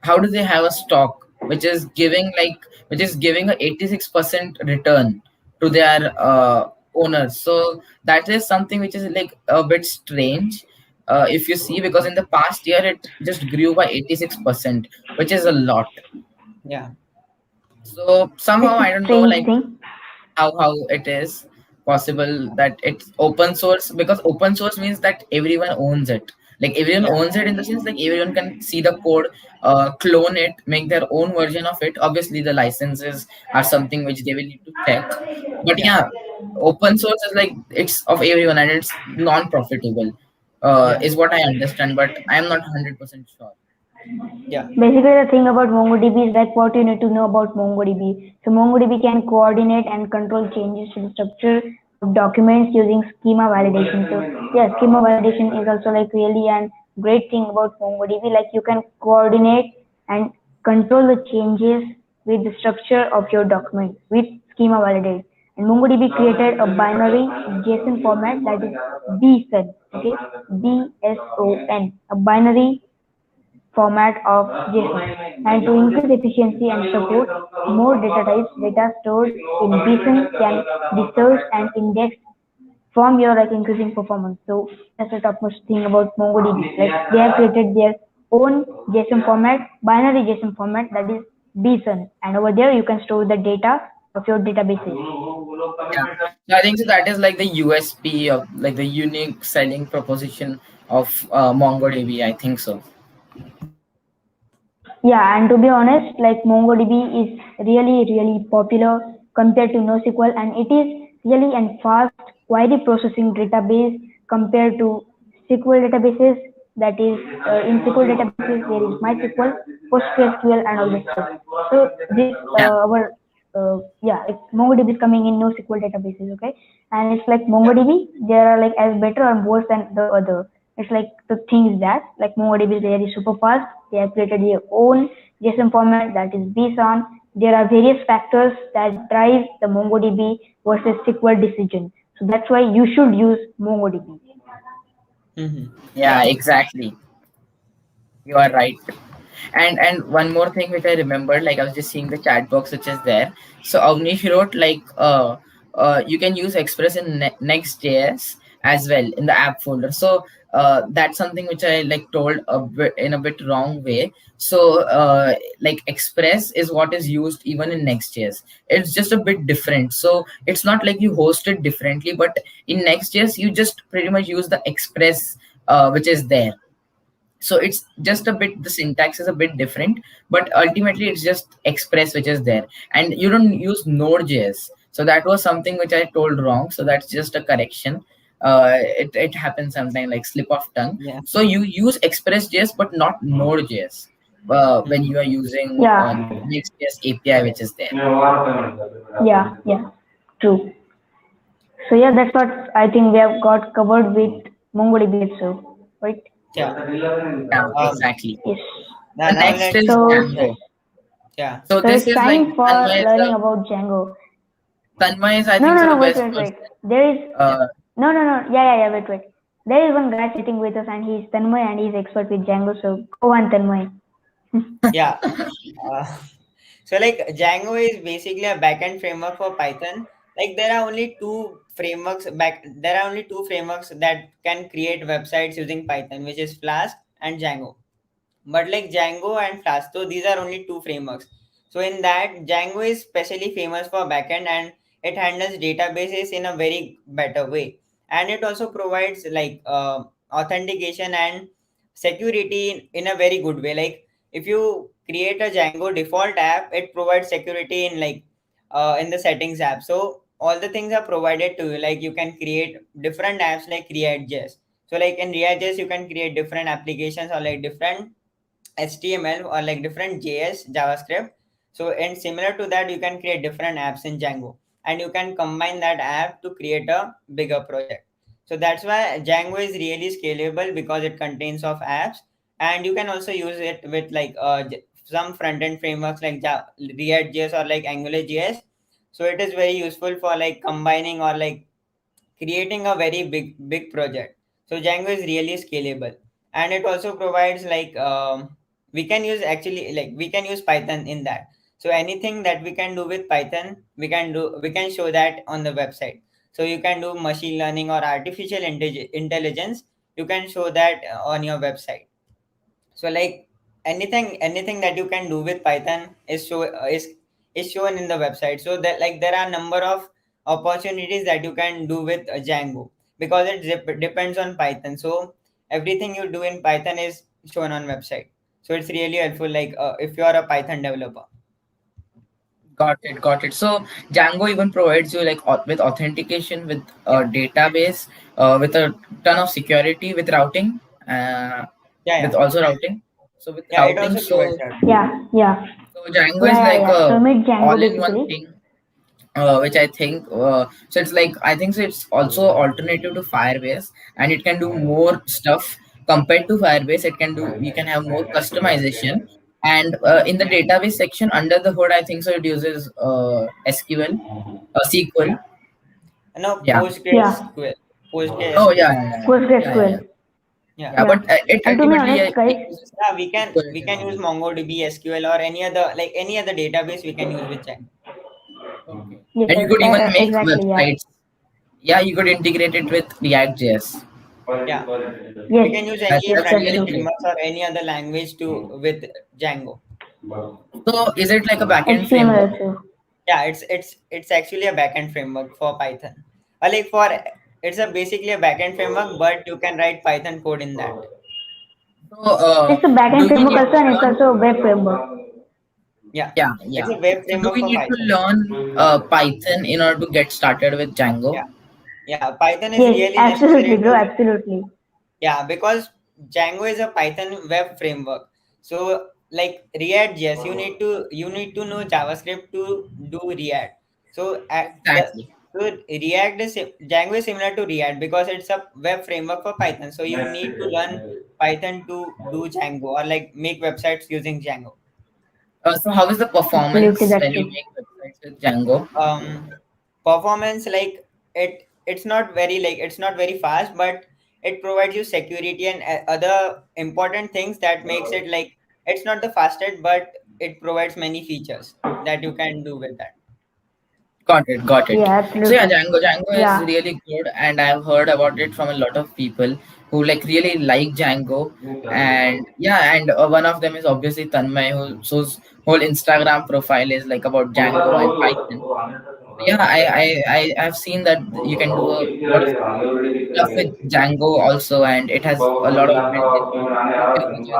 how do they have a stock which is giving a 86% return to their owners? So that is something which is like a bit strange, if you see, because in the past year it just grew by 86%, which is a lot. Yeah. So somehow It's I a don't know, strange like, thing. how it is possible that it's open source, because open source means that everyone owns it. Like, everyone Yeah. owns it in the sense like everyone can see the code, clone it, make their own version of it. Obviously the licenses are something which they will need to check, but Yeah. yeah, open source is like it's of everyone and it's non-profitable, Yeah. is what I understand, but I am not 100% sure. Yeah. Basically, the thing about MongoDB is like what you need to know about MongoDB. So MongoDB can coordinate and control changes to the structure of documents using schema validation. So yeah, schema validation is also like really a great thing about MongoDB. Like you can coordinate and control the changes with the structure of your document with schema validate. And MongoDB created a binary JSON format that is BSON. Okay, BSON, a binary format of JSON. And to increase efficiency and support more data types, data stored in JSON can be searched and indexed from your like increasing performance. So that's the topmost thing about MongoDB. Like they have created their own JSON format, binary JSON format that is JSON, and over there you can store the data of your databases. Yeah, so I think so that is like the USP of like the unique selling proposition of MongoDB, I think so. Yeah, and to be honest, like MongoDB is really popular compared to NoSQL, and it is really a fast query processing database compared to SQL databases. That is, in SQL databases there is MySQL, PostgreSQL, and all this stuff. So this Yeah, our yeah, like MongoDB is coming in NoSQL databases, okay? And it's like MongoDB, there are like as better or worse than the other. It's like the thing is that like MongoDB is very super fast. They have created their own JSON format that is based on. There are various factors that drive the MongoDB versus SQL decision. So that's why you should use MongoDB. Mm-hmm. yeah, Yeah. exactly. You are right. And one more thing which I remembered, like I was just seeing the chat box which is there. So Avnish wrote like, you can use Express in Next.js as well in the app folder. So that's something which I like told a bit in a bit wrong way. So like Express is what is used even in Next.js. It's just a bit different. So it's not like you host it differently, but in Next.js you just pretty much use the Express, which is there. So it's just a bit, the syntax is a bit different, but ultimately it's just Express which is there, and you don't use Node.js. So that was something which I told wrong, so that's just a correction. It happens sometimes, like slip of tongue. Yeah. So you use Express.js but not Node.js, when Mm-hmm. you are using Yeah, Next.js API which is there. yeah, true. So yeah, that's what I think we have got covered with MongoDB itself, right? Yeah. Yeah, um exactly. Yes. The now next let's is So yeah. Django. Yeah. So So this it's is like time for Tanmay is learning the about Django. Tanmay is, I No, think no, so, the no, best wait. person. There is Uh, no. Yeah. Wait. There is one guy sitting with us, and he's Tanmay, and he's expert with Django. So go on, Tanmay. Yeah. uh, so like Django is basically a backend framework for Python. Like there are only two frameworks that can create websites using Python, which is Flask and Django. but like Django and Flasto, these are only two frameworks. So in that, Django is specially famous for backend, and it handles databases in a very better way, and it also provides like authentication and security in a very good way. Like if you create a Django default app, it provides security in like in the settings app. So all the things are provided to you. Like you can create different apps like React.js. So like in React.js, you can create different applications or like different HTML or like different JS, JavaScript. So, and similar to that, you can create different apps in Django, and you can combine that app to create a bigger project. So that's why Django is really scalable because it contains of apps, and you can also use it with like some front end frameworks like React.js or like AngularJS. So it is very useful for like combining or like creating a very big project. So Django is really scalable, and it also provides like we can use actually like we can use Python in that. So anything that we can do with Python, we can show that on the website. So you can do machine learning or artificial intelligence, you can show that on your website. So like anything that you can do with Python is shown in the website. So that like there are number of opportunities that you can do with Django, because it depends on Python. So everything you do in Python is shown on website. So it's really helpful, like if you are a Python developer. Got it, got it. So Django even provides you like with authentication, with a Yeah, database, with a ton of security, with routing, uh, yeah, with yeah, also routing. So with yeah, it routing, also provides so that. Yeah, yeah, Django is yeah, yeah, like yeah. So a mid Django all-in-one basically. thing, which I think so it's like I think so it's also alternative to Firebase, and it can do more stuff compared to Firebase. It can do you can have more customization, and in the database section under the hood, I think so it uses SQL, SQL. No, Yeah. Yeah, Oh yeah, PostgreSQL. yeah, yeah, yeah, yeah, yeah. PostgreSQL. Yeah. Yeah, Yeah, but it and to be ultimately honest, it guys, uses Yeah, SQL we in can use Django. MongoDB, SQL, or any other like any other database we can use with Django. Okay. yes, And you could even make exactly, yeah, websites. Yeah, you could integrate it with React.js. Yeah, we yes, can use That's any yes, that's front that's end really true. great. frameworks or any other language to with Django. So is it like a backend HTML framework? also. Yeah, it's actually a backend framework for Python. Like for it's a basically a backend framework, but you can write Python code in that. So It's a do backend we framework need also, to and it's learn? also a web framework. Yeah, Yeah, it's yeah. a web So do framework we for need to Python. learn Python in order to get started with Django? Yeah, yeah. Python is Yes, really absolutely, necessary bro, to. absolutely. Yeah, because Django is a Python web framework. So like React.js, you need to know JavaScript to do React. So Exactly. Django is similar to React because it's a web framework for Python. So you need to learn Python to do Django or like make websites using Django. So how is the Absolutely, performance that's when you true. make websites with Django? Performance, like it's not very fast, but it provides you security and other important things that makes it like it's not the fastest, but it provides many features that you can do with that. Got it, got it. Yeah, So yeah, absolutely. Django is Yeah, really good, and I've heard about it from a lot of people who like really like Django, and yeah, and one of them is obviously Tanmay, whose whole Instagram profile is like about Django and Python. So yeah, I've seen that you can do a lot of stuff with Django also, and it has a lot of built-in privileges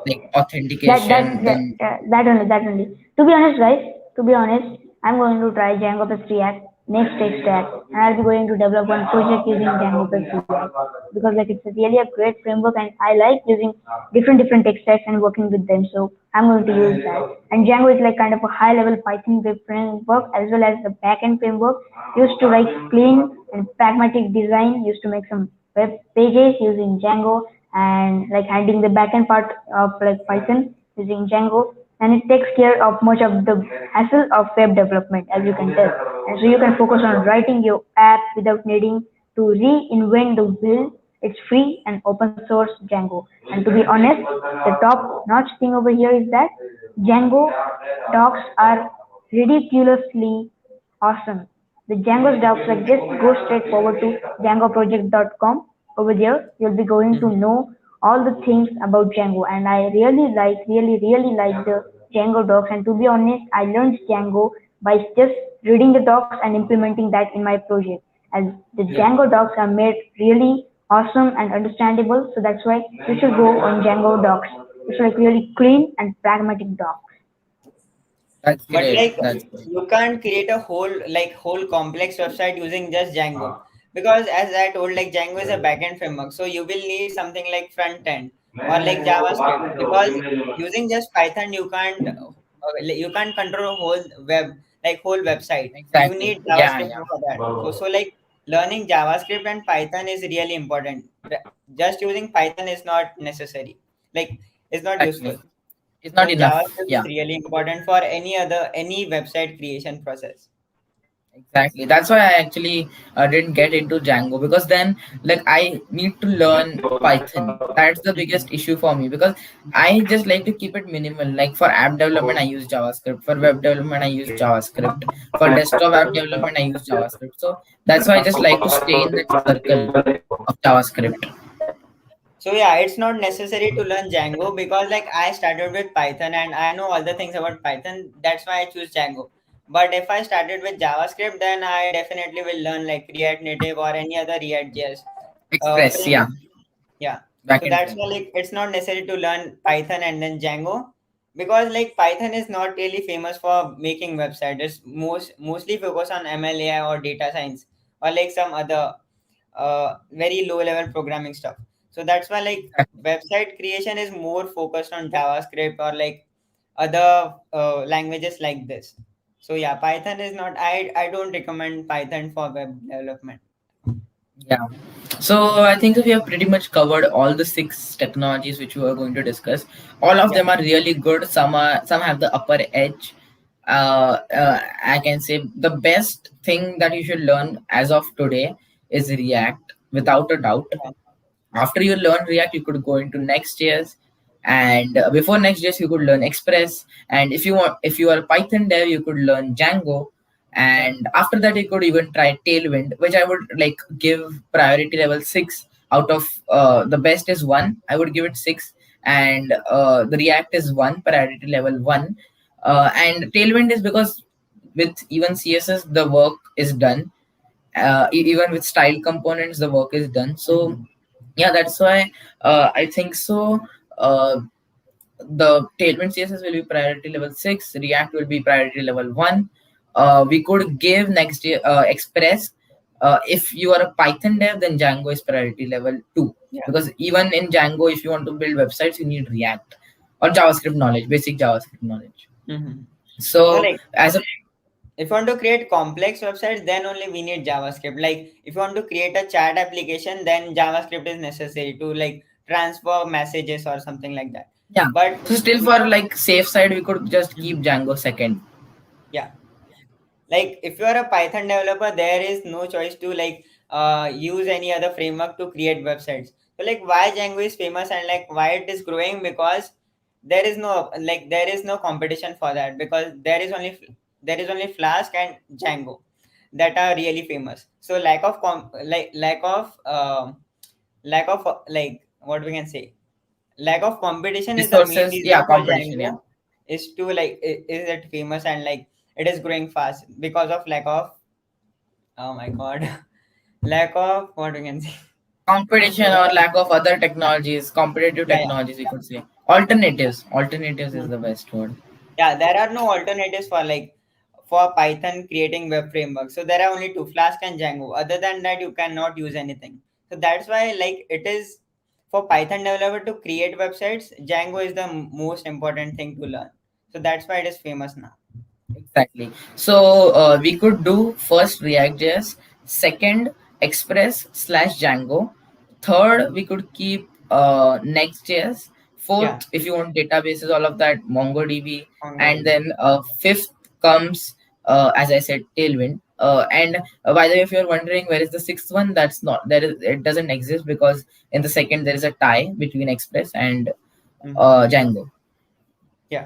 like authentication. Then that only. To be honest, guys, to be honest, I'm going to try Django plus React next tech stack, and I'll be going to develop one project using Django plus React because like it's a really a great framework, and I like using different tech stacks and working with them. So I'm going to use that. And Django is like kind of a high level Python web framework as well as the backend framework used to like clean and pragmatic design, used to make some web pages using Django and like handling the backend part of like Python using Django, and it takes care of much of the hassle of web development as you can tell. And so you can focus on writing your app without needing to reinvent the wheel. It's free and open source Django. And to be honest, the top notch thing over here is that Django docs are ridiculously awesome. The Django docs, like just go straight forward to djangoproject.com. Over there, you'll be going to Mhm. know all the things about Django, and I really like the Django docs. And to be honest, I learned Django by just reading the docs and implementing that in my project. As the Yeah, Django docs are made really awesome and understandable, so that's why you should go on Django docs. It's like really clean and pragmatic docs. that's But great. like That's great. you can't create a whole complex website using just Django, because as I told, like Django is a backend framework, so you will need something like front end or like JavaScript, because using just Python you can't control a whole whole website. You Exactly. need Yeah, JavaScript yeah. for that. So like learning JavaScript and Python is really important. Just using Python is not necessary. Like it's not useful. Exactly. It's not So enough. JavaScript is Yeah. really important for any website creation process. Exactly. That's why I actually didn't get into Django, because then, like, I need to learn Python. That's the biggest Mhm. issue for me, because I just like to keep it minimal. Like for app development, I use JavaScript. For web development, I use JavaScript. For desktop app development, I use JavaScript. So that's why I just like to stay in that circle of JavaScript. So yeah, it's not necessary to learn Django, because like I started with Python and I know all the things about Python. That's why I choose Django. But if I started with JavaScript, then I definitely will learn like React Native or any other React JS Express, yeah, framework. Yeah. So backend that's why framework. like it's not necessary to learn Python and then Django, because like Python is not really famous for making websites. It's mostly focused on MLAI or data science or like some other very low level programming stuff. So that's why like Exactly. website creation is more focused on JavaScript or like other languages like this. So yeah, Python is not. I don't recommend Python for web development. Yeah. So I think that we have pretty much covered all the six technologies which we are going to discuss. All of Yeah. them are really good. Some have the upper edge. I can say the best thing that you should learn as of today is React, without a doubt. Yeah. After you learn React, you could go into Next.js, and before Next.js, you could learn Express. And if you are a Python dev, you could learn Django. Yeah. And after that, you could even try Tailwind, which I would like give priority level 6 out of the best is 1. I would give it 6, and the React is 1, priority level 1. And Tailwind is because with even CSS, the work is done. Even with style components, the work is done. So Mhm. yeah, that's why I think so. uh, the Tailwind CSS will be priority level 6, React will be priority level 1. We could give next year Express. If you are a Python dev, then Django is priority level 2, Yeah. because even in Django, if you want to build websites, you need React or JavaScript knowledge, basic JavaScript knowledge. Mhm. No, So like as a if you want to create complex websites, then only we need JavaScript. Like if you want to create a chat application, then JavaScript is necessary to like transfer messages or something like that. yeah, But so still if for you like safe side, we could just keep Mhm. Django second. Yeah, like if you are a Python developer, there is no choice to like use any other framework to create websites. So like why Django is famous and like why it is growing, because there is no competition for that, because there is only Flask and Django that are really famous. So like what we can say, lack of competition is the main Resources, yeah, reason for competition, yeah. Django is to like is it famous and like it is growing fast because of lack of, oh my god, lack of what we can say. Competition or lack of other technologies, competitive Yeah, technologies, we could say. Alternatives yeah. is the best word. Yeah, there are no alternatives for like for Python creating web frameworks. So there are only two, Flask and Django. Other than that, you cannot use anything. So that's why like it is for Python developer to create websites, Django is the most important thing to learn. So that's why it is famous now. Exactly. So we could do first React.js, second Express slash Django, third we could keep Next.js, Yeah. fourth if you want databases, all of that, MongoDB, and MongoDB. then fifth comes as I said, Tailwind. And by the way, if you're wondering where is the sixth one, that's not there is it doesn't exist, because in the second there is a tie between Express and Mm-hmm. Django. Yeah.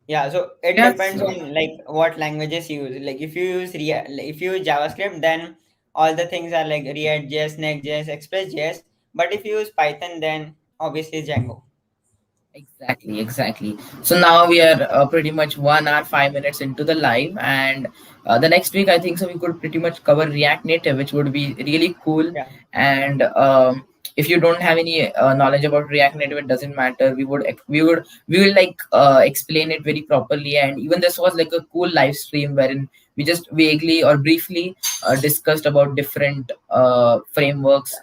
Yeah, so So it yeah, depends on like what languages you use. Like if you use JavaScript, then all the things are like React JS, Next.js, Express.js. But if you use Python, then obviously Django. Exactly, exactly. So now we are pretty much 1 hour 5 minutes into the live, and the next week I think so we could pretty much cover React Native, which would be really cool. Yeah. And if you don't have any knowledge about React Native, it doesn't matter. We will like explain it very properly. And even this was like a cool live stream wherein we just vaguely or briefly discussed about different frameworks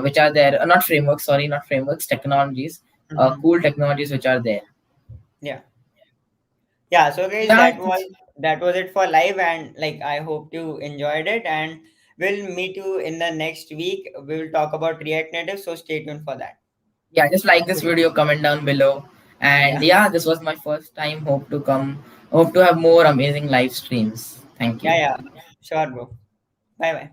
which are there. Not frameworks, sorry, not frameworks, technologies, Hmm. cool technologies which are there. Yeah. Yeah, so guys, Yeah, that was it for live, and like I hope you enjoyed it, and we'll meet you in the next week. We will talk about React Native, so stay tuned for that. yeah, just like this Okay. video, comment down below. And Yeah. yeah, this was my first time. Hope to have more amazing live streams. Thank Yeah, you. yeah. Sure, bro. Bye bye.